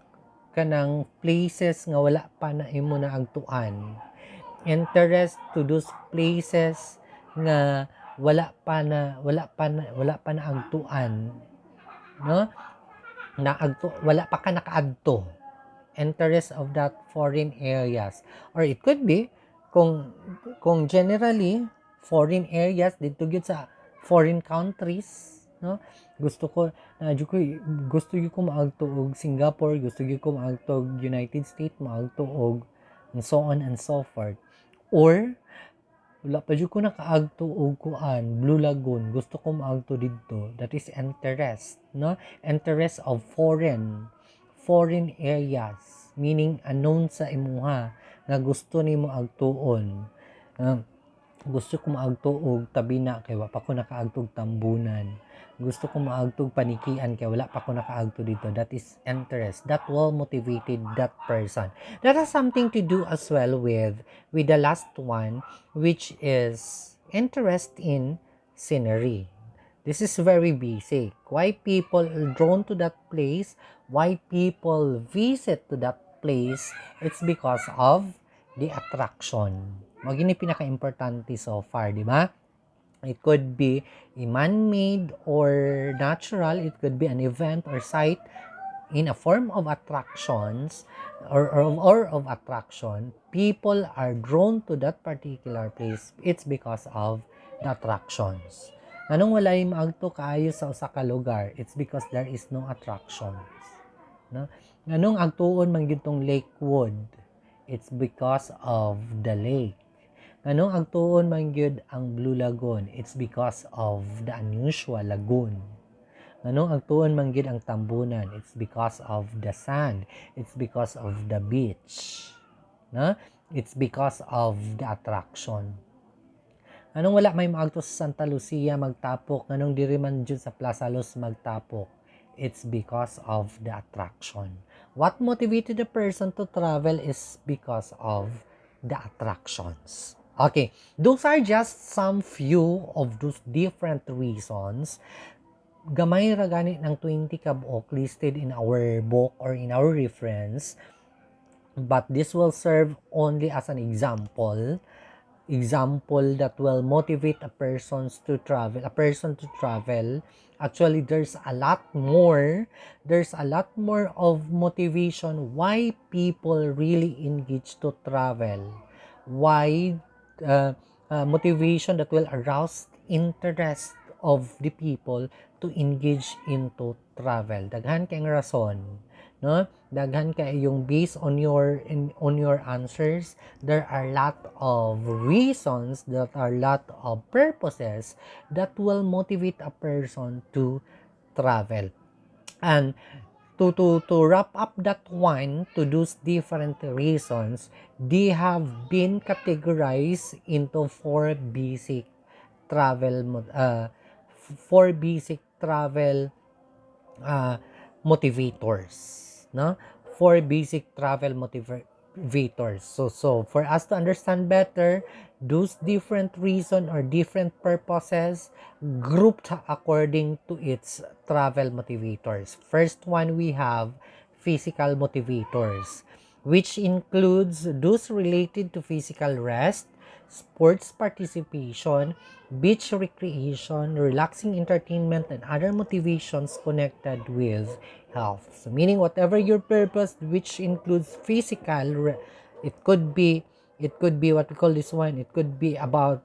kanang places nga wala pa na imo na agtuan. interest to those places nga wala pa na agtuan, no? Wala pa ka nakaadto. Interest of that foreign areas, or it could be kung generally foreign areas dito gyud sa foreign countries, no? gusto ko Nadyo ko gusto gyud ko maagto og Singapore, gusto gyud ko maagto og United States, maagto og and so on and so forth. Or wala pa jud ko nakaagto og kuan Blue Lagoon, gusto ko maagto didto. That is interest, no? Interest of foreign areas, meaning unknown sa imuha nga gusto nimo agtuon. Gusto ko maagto og Tabina kay wa pa ko nakaagto og Tambunan. Gusto ko maagto og Panikian kay wala pa ko nakaagto dito. That is interest. That will motivated that person. That has something to do as well with the last one, which is interest in scenery. This is very basic. Why people are drawn to that place, why people visit to that place, it's because of the attraction. Magini pinaka-importante so far, di ba? It could be a man-made or natural. It could be an event or site in a form of attractions or of attraction. People are drawn to that particular place. It's because of the attractions. Anong walay maagto kaayo sa usa ka lugar? It's because there is no attractions. No? Anong agtuon man gyud tong Lakewood? It's because of the lake. Anong agtuon man gyud ang Blue Lagoon? It's because of the unusual lagoon. Anong agtuon man gyud ang Tambunan? It's because of the sand. It's because of the beach. No? It's because of the attraction. Anong wala may maagto sa Santa Lucia magtapok? Anong diri man jud sa Plaza Los magtapok? It's because of the attraction. What motivated the person to travel is because of the attractions. Okay, those are just some few of those different reasons. Gamay ra gani ng 20 kabok listed in our book or in our reference, but this will serve only as an example that will motivate a person to travel. Actually, there's a lot more of motivation why people really engage to travel, why motivation that will arouse interest of the people to engage into travel. Daghan kay rason, no? Daghan kay yung based on your answers, there are lot of reasons, that are lot of purposes that will motivate a person to travel. And to wrap up that one, to those different reasons, they have been categorized into four basic travel motivators, no? Four basic travel motivators. So for us to understand better those different reasons or different purposes grouped according to its travel motivators. First one, we have physical motivators, which includes those related to physical rest, sports participation, beach recreation, relaxing entertainment, and other motivations connected with health. So meaning whatever your purpose, which includes physical, it could be what we call this one, it could be about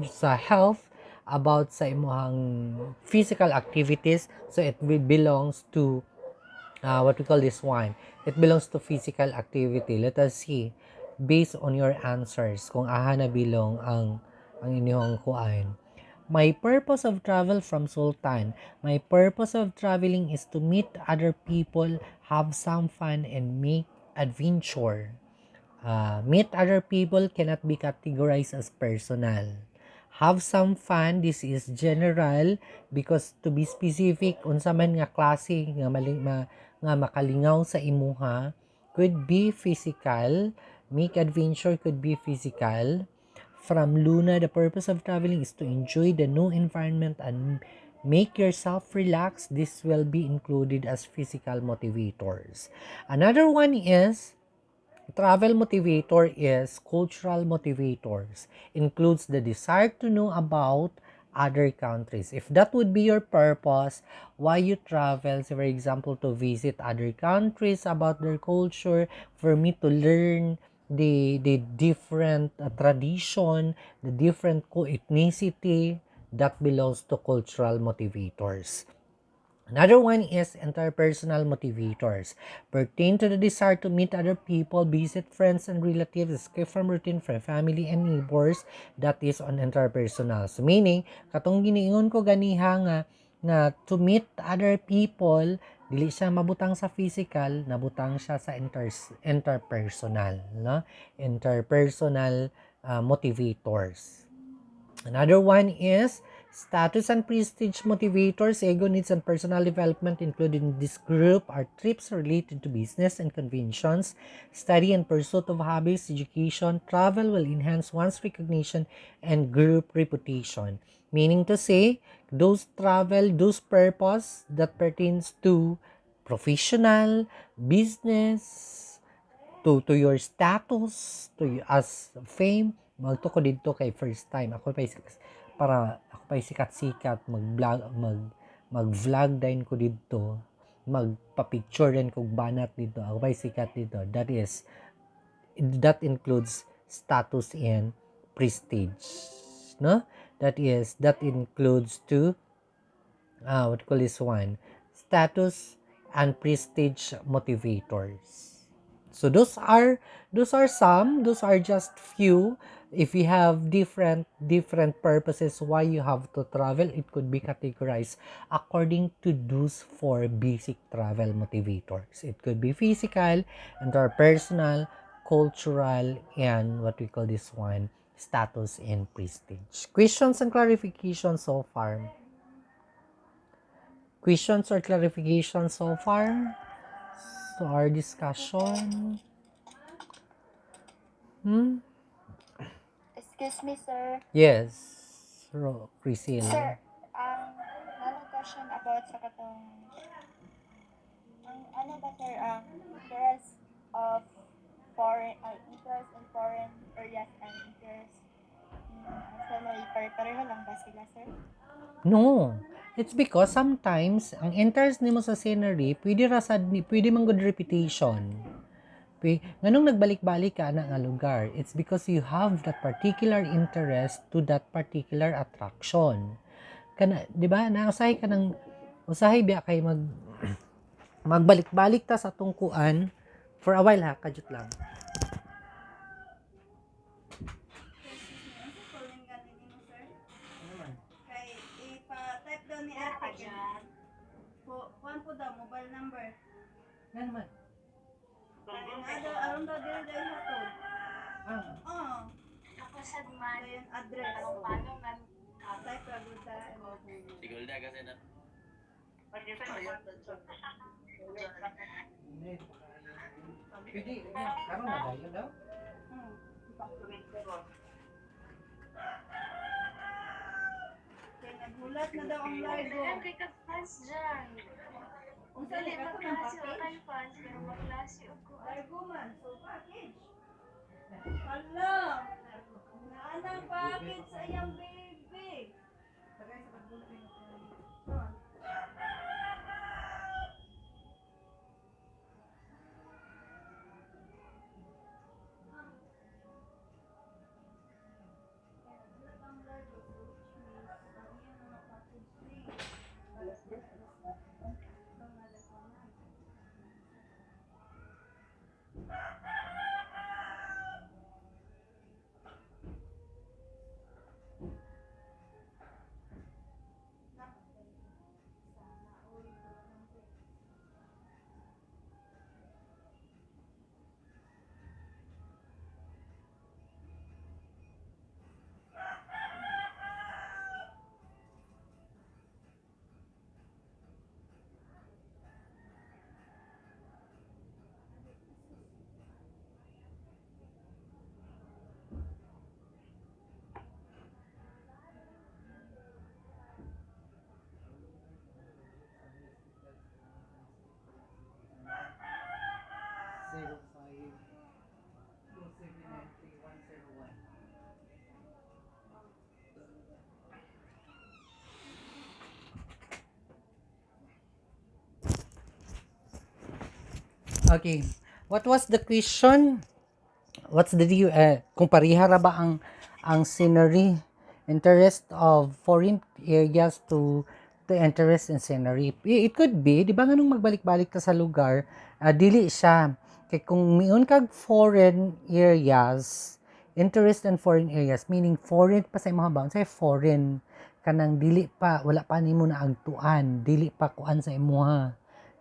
sa health, about sa imong physical activities. So it belongs to what we call this one, it belongs to physical activity. Let us see based on your answers kung aha na bilong ang inyong kuan. My purpose of travel from Sultan. My purpose of traveling is to meet other people, have some fun, and make adventure. Meet other people cannot be categorized as personal. Have some fun, this is general, because to be specific, unsa man nga klase nga makalingaw sa imuha, could be physical. Make adventure could be physical. From Luna, the purpose of traveling is to enjoy the new environment and make yourself relax. This will be included as physical motivators. Another one is Travel motivator is cultural motivators. Includes the desire to know about other countries. If that would be your purpose, why you travel, say for example, to visit other countries about their culture, for me to learn the different tradition, the different ethnicity, that belongs to cultural motivators. Another one is interpersonal motivators. Pertain to the desire to meet other people, visit friends and relatives, escape from routine for family and neighbors. That is on interpersonal. So meaning, katong giniingon ko ganiha nga to meet other people, dili siya mabutang sa physical, nabutang siya sa interpersonal, no? Interpersonal motivators. Another one is status and prestige motivators. Ego needs and personal development included in this group are trips related to business and conventions, study and pursuit of hobbies, education, travel will enhance one's recognition and group reputation. Meaning to say, those travel, those purpose that pertains to professional, business, to your status, as fame, magto ko dito kay first time ako pa para ako pa sikat-sikat mag-vlog din ko dito, magpa-picture din kog banat dito, ako pa sikat dito. That includes status and prestige, no? That includes to what call this one, status and prestige motivators. So those are just few. If you have different purposes why you have to travel, it could be categorized according to those four basic travel motivators. It could be physical, interpersonal, cultural, and what we call this one, status and prestige. Questions and clarifications so far? Questions or clarifications so far? So our discussion. Hmm? Excuse me, sir. Yes, Priscilla. Sir, another question about sa katong, ang ano ba sir, interest of interest in foreign areas and interest in family, pareho lang ba sila, sir? No. It's because sometimes ang interest nimo sa scenery pwede man good reputation. Nganong nagbalik-balik ka na nga lugar, it's because you have that particular interest to that particular attraction. Kana, 'di ba? Na usahay biya kay magbalik-balik ta sa tungkuan for a while ha, kajut lang. Kay ipa-type daw ni ate. Kuan po daw mobile number. Nga naman. Kay aron daw dili daw hatod. Oo. Ako sa man, Dayon address. paano man, Type ra gud ta. Sigol na kasi na. Pwede, karon na dayo daw. Kay naghulat na daw ang largo. kay ka-fans dyan. Kung sa Dili ako ng magklase o package. kay fans, pero magklase o ko. Largo man, so package. Hala. Naanang package sa iyang baby. Tagay sa pagbulat ni Okay. What was the question? What's the kung parihara ba ang scenery interest of foreign areas to interest in scenery? It could be, di ba nga nung magbalik-balik ka sa lugar, dili siya. Kay kung miun kag foreign areas, interest in foreign areas, meaning foreign pa sa imong baon, say foreign kanang dili pa, wala pa nimo na agtuan, dili pa kuan sa imuha,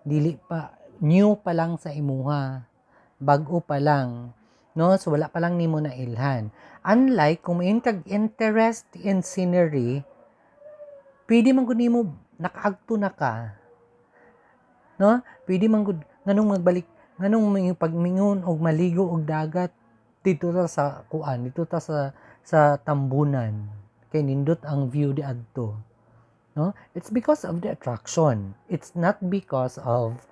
dili pa, new pa lang sa imuha, bago pa lang, no? So wala pa lang nimo na ilhan. Unlike kung may kag interest in scenery, pwede man gud nimo nakaagto na ka, no? Pwede man gud nganong magbalik, nganong may pagmingon og maligo og dagat dito ta sa kuan, dito ta sa tambunan. Kay nindot ang view di adto, no? It's because of the attraction. It's not because of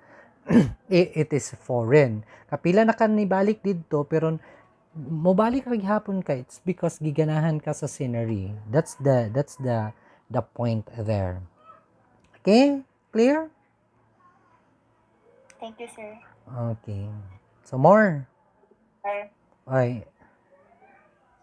it is foreign. Kapila na kan nibalik dito pero mobalik ra gihapon ka, it's because giganahan ka sa scenery. That's the point there. Okay? Clear? Thank you, sir. Okay. So more. Sir, Ay,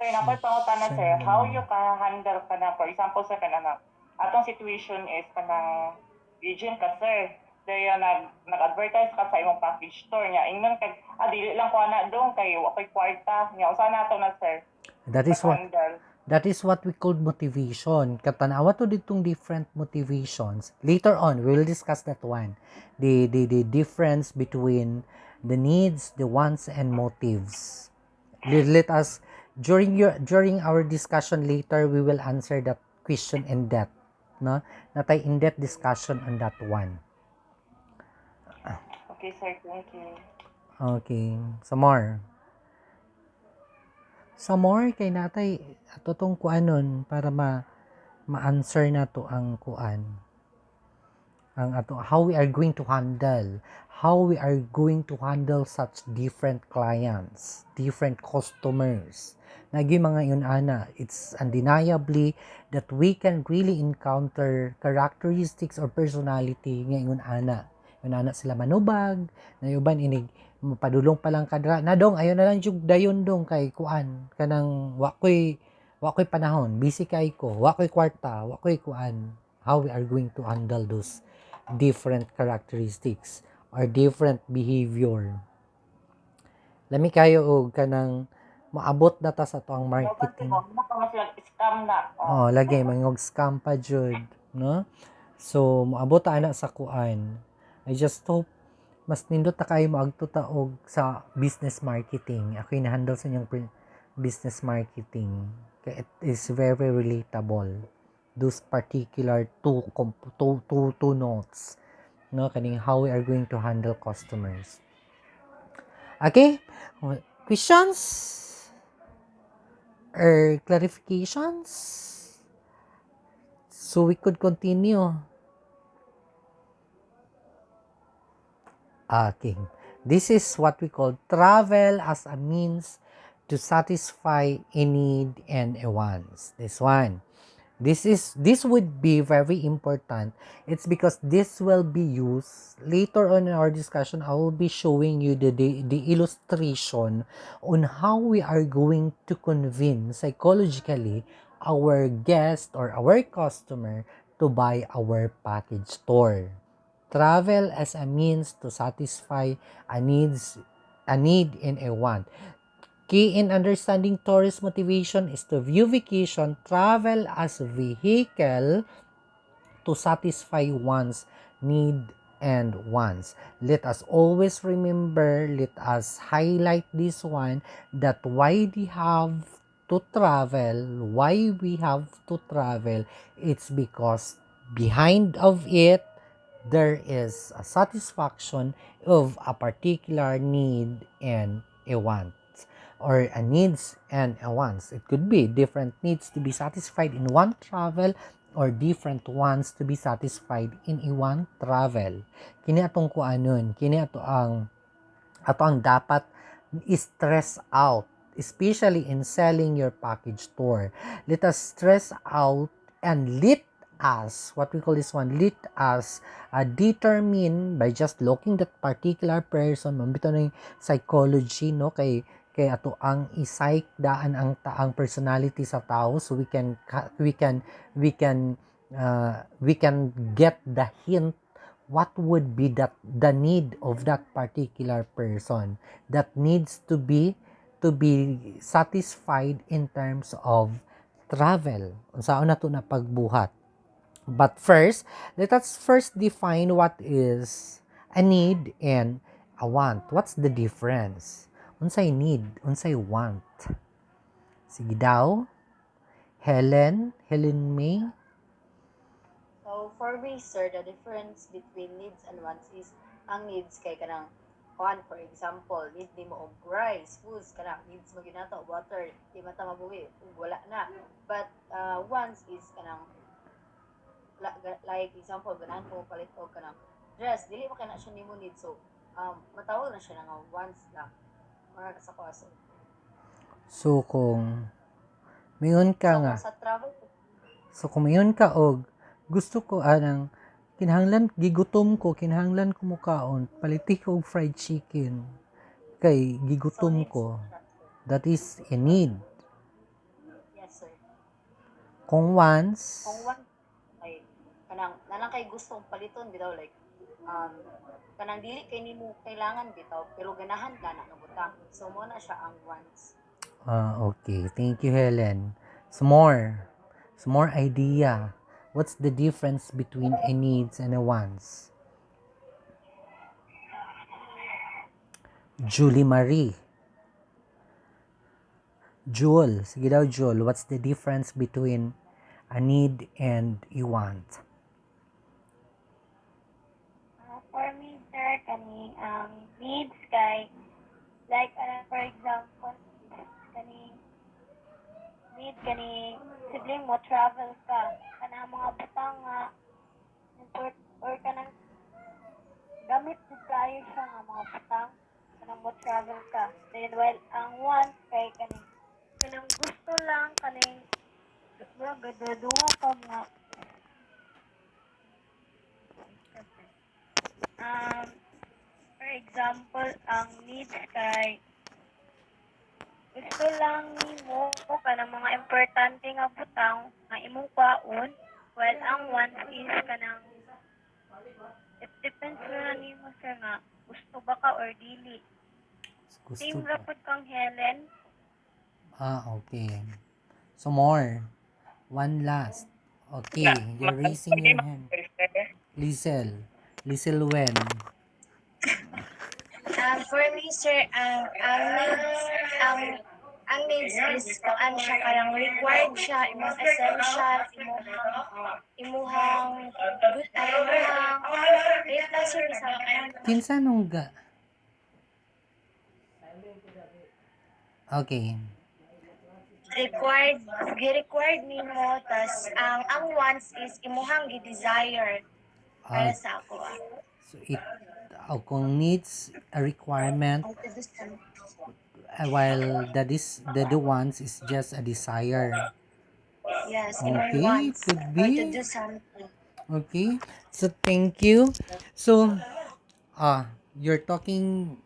sir, nakoy pangutana, sir, how you ka handle ka na, for example, sir, kanang atong situation is kanang region ka, sir. Dahil nag-advertise ka sa imong package store niya. Ingnon kay, dili lang ko na doon kay wakoy kwarta niya. Usa na to na, sir. that is what Handle. that is what we call motivation. Katanawa to ditong different motivations. Later on, we will discuss that one. The difference between the needs, the wants, and motives. Let us during our discussion later, we will answer that question in depth, no? Natay in depth discussion on that one. Okay, sir, thank you. Okay, some more. Some more kay natay ato tong kuanon para ma-answer na to ang kuan. Ang ato how we are going to handle such different clients, different customers. Nagi mga yun ana, it's undeniably that we can really encounter characteristics or personality nga yun ana. Yun ana sila manubag, na uban inig padulong pa lang kadra. Na dong ayo na lang jud dayon dong kay kuan kanang wa koy panahon, busy kay ko, wa koy kwarta, wa koy kuan. How we are going to handle those different characteristics or different behavior. Lami kayo og kanang maabot na ta sa toang marketing. Scam na. Oh, lagi mangog scam pa jud, no? So maabot ta ana sa kuan. I just hope mas nindot ta kayo maagto ta og sa business marketing. Ako na-handle sa inyong business marketing. Kaya it is very relatable. Those particular two notes, no, kaning how we are going to handle customers. Okay, questions or clarifications, so we could continue. Okay, this is what we call travel as a means to satisfy a need and a wants. This one. This would be very important. It's because this will be used later on in our discussion. I will be showing you the illustration on how we are going to convince psychologically our guest or our customer to buy our package tour. Travel as a means to satisfy a need and a want. Key in understanding tourist motivation is to view vacation travel as a vehicle to satisfy one's need and wants. Let us always remember, let us highlight this one, that why we have to travel, it's because behind of it, there is a satisfaction of a particular need and a want, or a needs and a wants. It could be different needs to be satisfied in one travel or different wants to be satisfied in a one travel. Kini atong kuanon, kini ato ang dapat i-stress out especially in selling your package tour. Let us stress out and let us, what we call this one, let us determine by just looking that particular person, mambito na yung psychology, no, kay ato ang i-psych daan ang taang personality sa tao, so we can get the hint what would be the need of that particular person that needs to be satisfied in terms of travel. Unsaon na to na pagbuhat. But first, let us first define what is a need and a want. What's the difference? Unsay need, unsay want. Sige daw. Helen May. So, for me, sir, the difference between needs and wants is ang needs kay kanang kuan, for example, need ni mo og rice, foods, kanang needs mo ginato, water, di mata mabuhi, ug wala na. But wants is kanang like example, ganahan ko palit og kanang dress, dili mo kana siya nimo need, so matawag na siya nga wants lang. Mara sa kaso. So kung mayon ka So, nga, sa travel, kung mayon ka og gusto ko anang kinahanglan gigutom ko, kinahanglan ko mukaon, paliti ko og fried chicken. Kay so gigutom needs ko. na, sir. That is a need. Yes, sir. Kung once, Kung one ay kanang nalang kay gustong paliton bitaw like kanang dili kay nimo kailangan bitaw pero ganahan ka na nga butang. So mo na siya ang wants. okay. Thank you, Helen. Some more idea. What's the difference between a needs and a wants? Julie Marie. Jewel. Sige daw, Jewel. What's the difference between a need and a want? For me, sir, kaning needs kay like for example, kaning need kaning sibling mo travel ka kanang mga butang nga or kanang gamit jud kayo siya nga mga butang kanang mo travel ka. Then while ang want kay kanang gusto lang kaning bro gadadungo ka nga for example ang needs kay gusto lang nimo kanang mga importante nga butang nga imong kwaon while ang wants is kanang it depends na nimo sir nga gusto ba ka or dili. Gusto Same ka. rapod kang Helen. Okay. So more. One last. Okay, you're raising your hand. Liesel Wen. For me, sir, ang needs is kuan siya karang required siya imong essential imuhang good imuhang wait lang sir bisa Kinsa nung ga? Okay. required nimo tas ang wants is imuhang gi-desire para Uh, sa ako. so kung needs a requirement, while the wants is just a desire. Yes, imong Okay, wants could or to be. do something. Okay. So thank you. So you're talking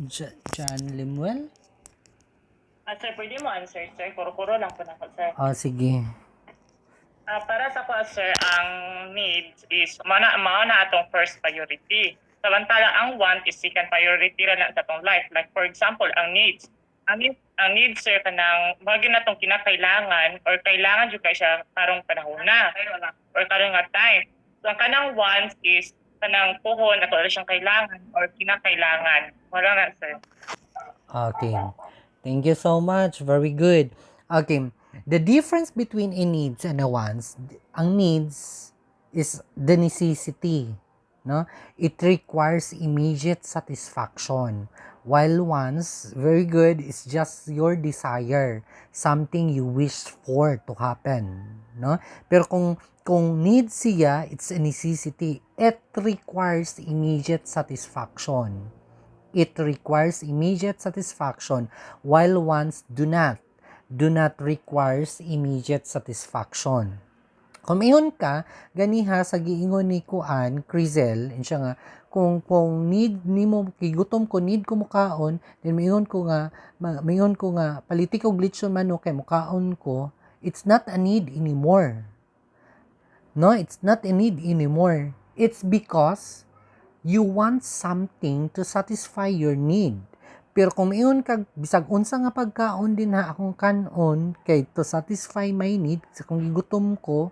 John Limuel? Sir, pwede mo answer, sir. Kuro-kuro lang po na ko, sir. Sige. Para sa ko, sir, ang needs is mauna atong first priority. Samantala, ang want is second priority ra na sa atong life. Like, for example, ang needs. Ang needs, sir, kanang bagay na itong kinakailangan or kailangan dyan kayo siya karong panahon na or karong nga time. So, ang kanang wants is kanang puhon at wala siyang kailangan or kinakailangan. Wala na, sir. Okay. Thank you so much. Very good. Okay. The difference between a needs and a wants, ang needs is the necessity, no? It requires immediate satisfaction. While wants, very good, is just your desire, something you wish for to happen, no? Pero kung needs siya, it's a necessity. It requires immediate satisfaction. it requires immediate satisfaction, while wants do not requires immediate satisfaction. Kung ingon ka, ganiha sa giingon ni Kuan, Crizel, siya nga, kung need nimo kigutom ko, need ko mukaon, then mayon ko nga paliti ko glitchon manok kay mukaon ko, it's not a need anymore. No, it's not a need anymore. It's because you want something to satisfy your need. Pero kung iyon kag bisag unsa nga pagkaon din ha akong kanon kay to satisfy my need, kung gigutom ko,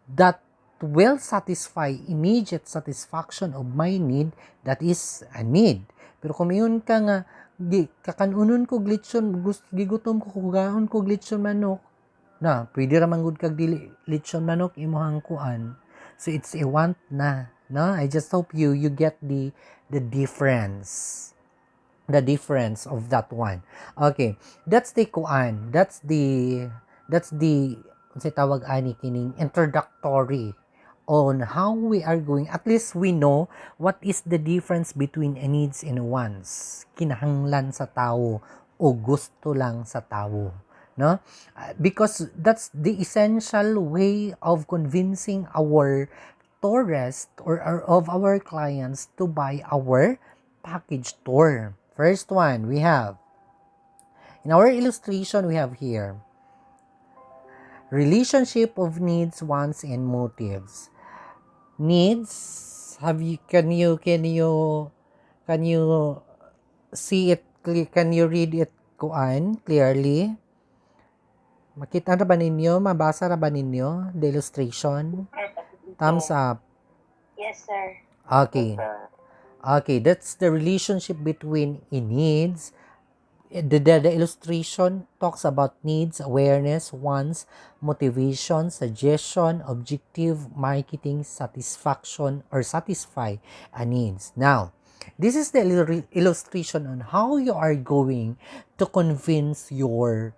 that will satisfy immediate satisfaction of my need, that is a need. Pero kung iyon ka nga kakanunon ko glitchon, gigutom ko kugaon ko glitchon manok, na pwede ra man gud kag dili lechon manok imong kuan. So it's a want na, no? I just hope you get the difference. The difference of that one. Okay, that's the kuan. That's the unsay tawag ani kining introductory on how we are going. At least we know what is the difference between a needs and a wants. Kinahanglan sa tawo o gusto lang sa tawo. No, because that's the essential way of convincing our tourist or of our clients to buy our package tour. First one we have in our illustration, we have here relationship of needs, wants, and motives. Needs, can you see it? Can you read it clearly? Makita na ba ninyo? Mabasa na ba ninyo? The illustration? Thumbs up. Yes, sir. Okay. Okay, that's the relationship between needs. The illustration talks about needs, awareness, wants, motivation, suggestion, objective, marketing, satisfaction, or satisfy a needs. Now, this is the illustration on how you are going to convince your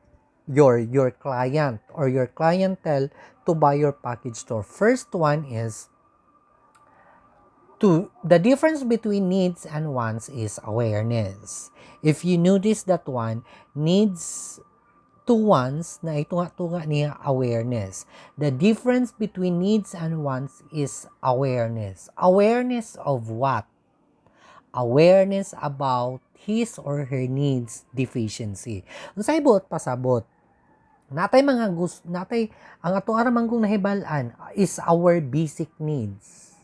client or your clientele to buy your package tour. First one is the difference between needs and wants is awareness. If you notice that one, needs to wants na itunga-tunga niya awareness. The difference between needs and wants is awareness. Awareness of what? Awareness about his or her needs deficiency. Unsay buot pasabot? Natay ang ato aramang kong nahibalan is our basic needs.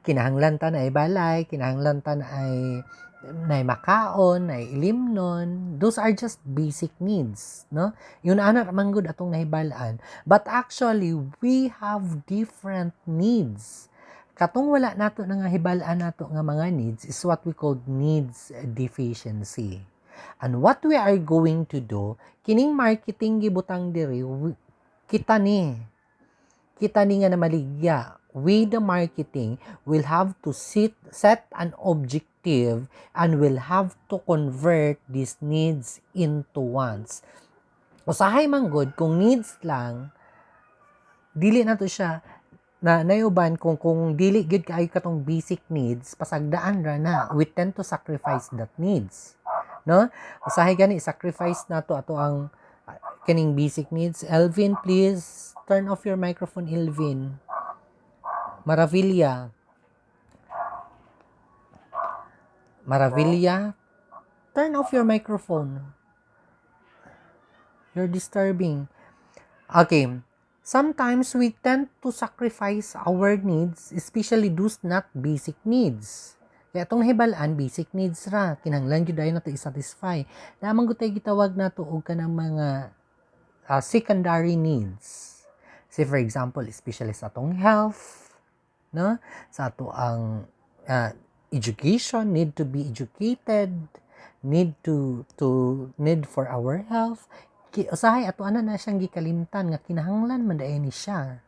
Kinahanglan ta na ay balay, kinahanglan ta na ay makaon, na ilimnon. Those are just basic needs, no? Yun ana man gud atong nahibalan. But actually, we have different needs. Katong wala nato nga hibalaan nato nga mga needs is what we call needs deficiency. And what we are going to do, kining marketing gibutang diri, kita ni nga na maligya. With the marketing, we'll have to set an objective and we'll have to convert these needs into wants. Usahay man good, kung needs lang, dili na to siya na nayuban kung dili gud kaayo katong basic needs, pasagdaan ra na. We tend to sacrifice that needs. No? Usahay gani sacrifice nato ato ang kining basic needs. Elvin, please turn off your microphone, Elvin. Maravilla, turn off your microphone. You're disturbing. Okay. Sometimes we tend to sacrifice our needs, especially those not basic needs. Kaya itong hibalaan, basic needs ra. Kinahanglan jud dayon nato i-satisfy. Namang gutay gitawag nato og kanang mga secondary needs. Say for example, especially sa atong health, no? Sa ato ang education, need to be educated, need for our health. Usahay ato ana na siyang gikalimtan nga kinahanglan man dayon ni siya.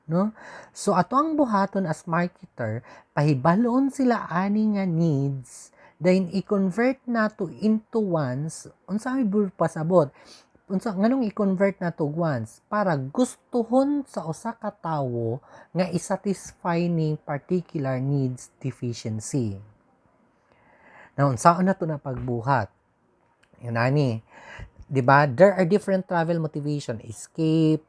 No? So ato ang buhaton as marketer, pahibalon sila ani nga needs, then i-convert nato into wants. Unsa may pasabot? Unsa nganong i-convert nato wants para gustuhon sa usa ka tawo nga i-satisfy ning particular needs deficiency. Now, unsaon na to na pagbuhat? Yan ani. 'Di ba? There are different travel motivation, escape,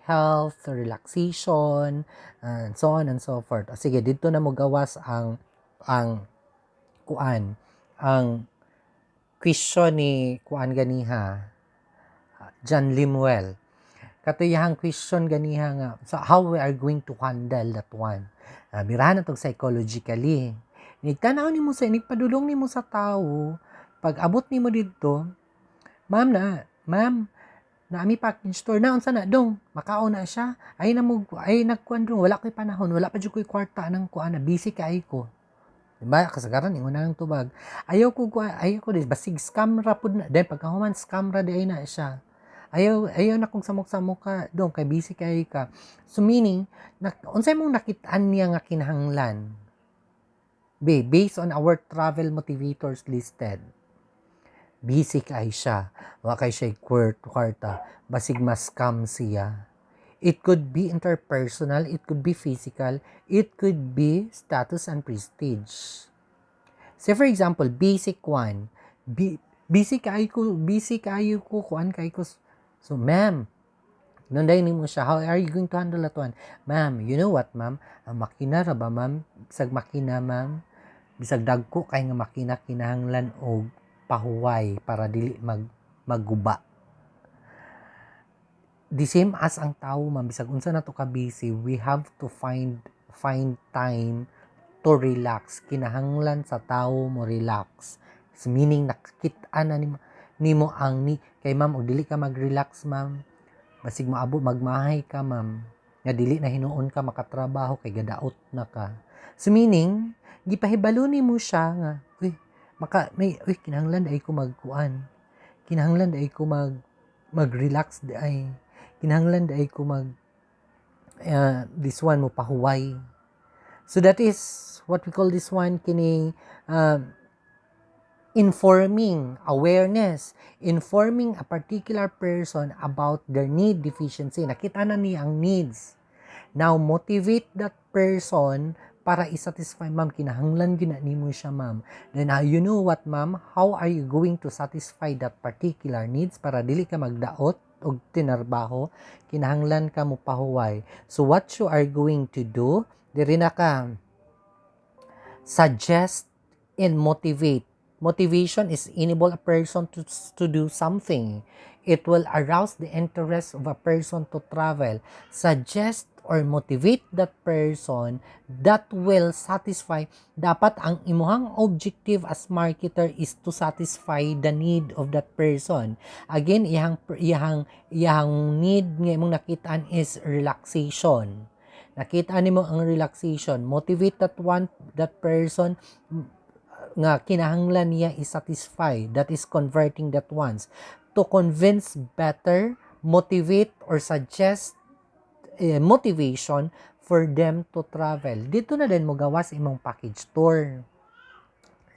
health, relaxation, and so on and so forth. Sige, dito na mo gawas ang kuan, ang question ni kuan ganiha, John Limuel. Katuyahang question ganiha nga, so how we are going to handle that one? Birahan na tong psychologically. Nigtanaw nimo sa nigpadulong nimo sa tao, pag abot nimo dito, ma'am, naami package store na unsa na dong, makaon na siya. Ay nagkuan dong, wala ko'y panahon, wala pa jud ko'y kwarta nang kuan na busy kay ko. Diba? Kasagaran ingon na ng tubag. Ayaw ko dis basig scam ra pud na. Then pagkahuman scam ra di ay na siya. Ayaw na kong samok-samok ka dong kay busy kay ka. So meaning, unsay mong nakitaan niya nga kinahanglan? Based on our travel motivators listed. Busy kay siya. Wa kay siya kwarta. Basig mas scam siya. It could be interpersonal, it could be physical, it could be status and prestige. Say for example, basic one. Busy kayo ko, kuan kay ko. So, ma'am, nunday nimo siya, how are you going to handle that one? Ma'am, you know what, ma'am? Ang makina ra ba, ma'am? Bisag makina, ma'am? Bisag dagko kay nga makina kinahanglan og pahuway para dili magguba. The same as ang tao, ma'am, bisag unsa na to ka busy, we have to find time to relax. Kinahanglan sa tao mo relax. So, meaning nakakita na nimo ang kay ma'am o dili ka mag-relax, ma'am. Basig maabot magmahay ka, ma'am. Nga dili na hinuon ka makatrabaho kay gadaot na ka. So meaning, gipahibalo nimo siya nga, kinahanglan ay ko magkuan. Kinahanglan ay ko mag-relax di ay. Kinahanglan ay ko this one mo pahuway. So that is what we call this one kini informing awareness, informing a particular person about their need deficiency. Nakita na niya ang needs. Now, motivate that person para isatisfy, ma'am, kinahanglan gina nimo siya, ma'am. Then, you know what, ma'am? How are you going to satisfy that particular needs para dili ka magdaot o tinarbaho? Kinahanglan ka mo pahuway. So, what you are going to do, diri na ka suggest and motivate. Motivation is enable a person to do something. It will arouse the interest of a person to travel. Suggest or motivate that person that will satisfy. Dapat ang imuhang objective as marketer is to satisfy the need of that person. Again, iyang need nga imong nakitaan is relaxation. Nakita nimo ang relaxation. Motivate that person nga kinahanglan niya is satisfy, that is converting that ones to convince better, motivate or suggest motivation for them to travel. Dito na din mo gawas imong package tour.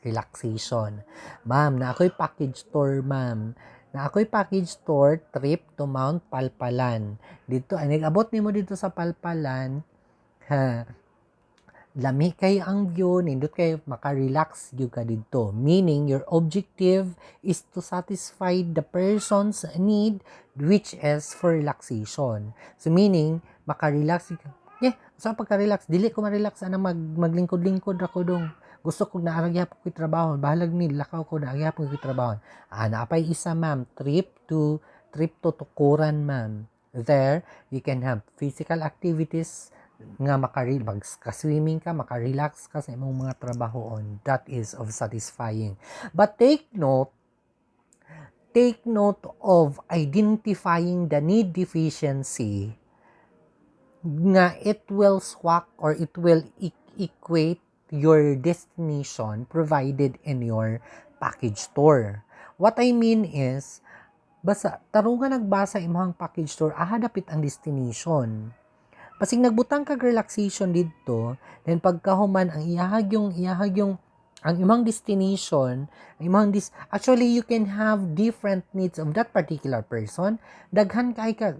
Relaxation. Ma'am, na ako'y package tour, ma'am. Na ako'y package tour trip to Mount Palpalan. Dito, ay nag-abot nimo dito sa Palpalan, lami kayo ang view, nindot kayo makarelax yung ka dito. Meaning, your objective is to satisfy the person's need, which is for relaxation. So, meaning, makarelax ka. So pagka-relax, dili ko ma-relax ana maglingkod-lingkod ako dong. Gusto ko na aragyap ko trabaho, bahalag ni lakaw ko na aragyap ko trabaho. Naapay isa, ma'am, trip to Tukuran, ma'am. There, you can have physical activities nga ka-swimming ka, makarelax ka sa imong mga trabahoon. That is of satisfying. But take note of identifying the need deficiency nga it will swak or it will equate your destination provided in your package tour. What I mean is, tarungan nagbasa imong package tour, dapit ang destination. Pasig nagbutang kag relaxation dito, then pagkahuman ang ang imong destination, actually you can have different needs of that particular person. Daghan kay ka,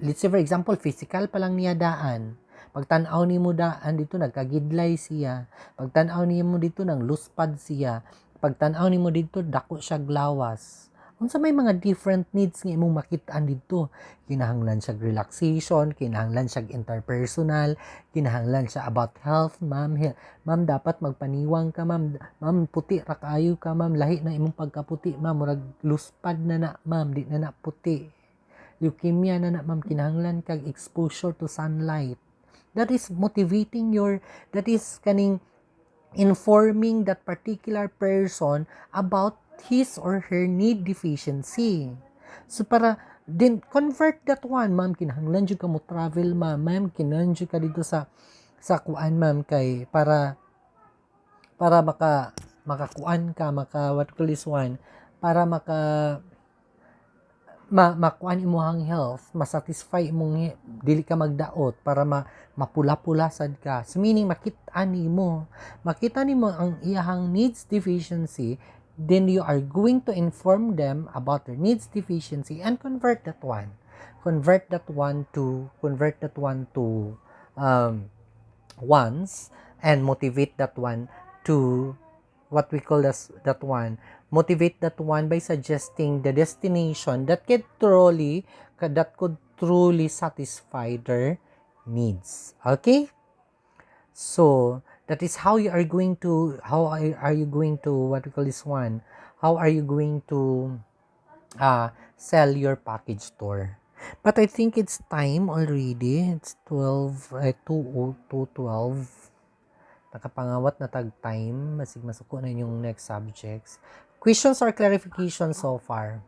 let's say for example, physical pa lang niya daan. Pagtan-aw nimo daan dito nagkagidlay siya. Pagtan-aw nimo dito nang luspad siya. pagtan-aw nimo dito dako siya glawas. Unsa may mga different needs nga imong makit-an dito. Kinahanglan siya relaxation, kinahanglan siya interpersonal, kinahanglan siya about health, ma'am. Ma'am, dapat magpaniwang ka, ma'am. Ma'am, puti ra kaayo ka, ma'am. Lahi na imong pagkaputi, ma'am. Murag luspad na, ma'am. Di na puti. Leukemia na, ma'am. Kinahanglan kag exposure to sunlight. That is motivating that is kaning informing that particular person about his or her need deficiency. So para din convert that one, ma'am, kinahanglan jud ka mo travel, ma'am, kinahanglan jud ka dito sa kuan, ma'am, kay para makakuan ka, what call this one, para makuan imong health, masatisfy imong dili ka magdaot para mapula-pula sad ka. So meaning makita nimo ang iyahang needs deficiency, then you are going to inform them about their needs deficiency and convert that one to wants, and motivate that one to what we call as that one, motivate that one by suggesting the destination that could truly satisfy their needs. Okay, so that is how you are going to what we call this one, how are you going to sell your package tour. But I think it's time already. It's 2:12. Nakapangawat na tag time. Masig masuko na yung next subjects. Questions or clarifications so far?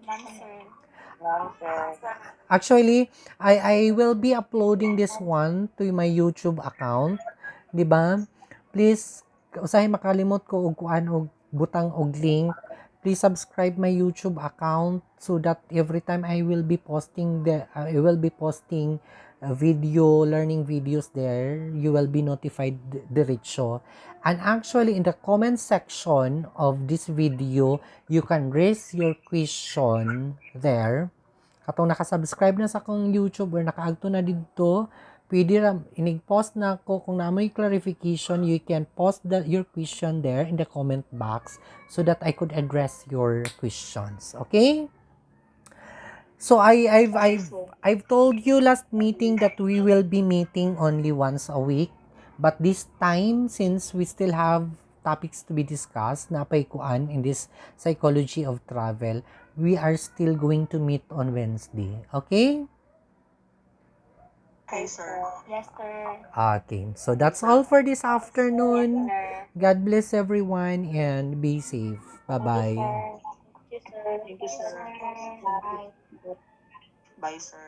None, sir. None, sir. Actually, I will be uploading this one to my YouTube account. Di ba? Please, usahay makalimot ko og kuan og butang og link. Please subscribe my YouTube account so that every time I will be posting learning videos there, you will be notified diretso. And actually, in the comment section of this video, you can raise your question there. Katong nakasubscribe na sa akong YouTube or nakaagto na dito, pwede inig-post na ako kung naamoy clarification, you can post your question there in the comment box so that I could address your questions. Okay? So I've told you last meeting that we will be meeting only once a week, but this time, since we still have topics to be discussed na kuan in this psychology of travel, we are still going to meet on Wednesday. Okay? Okay, sir. Yes, sir. Okay. So that's all for this afternoon. Sir. God bless everyone and be safe. Bye-bye. Yes, sir. Thank you, sir. Bye. Bye, sir.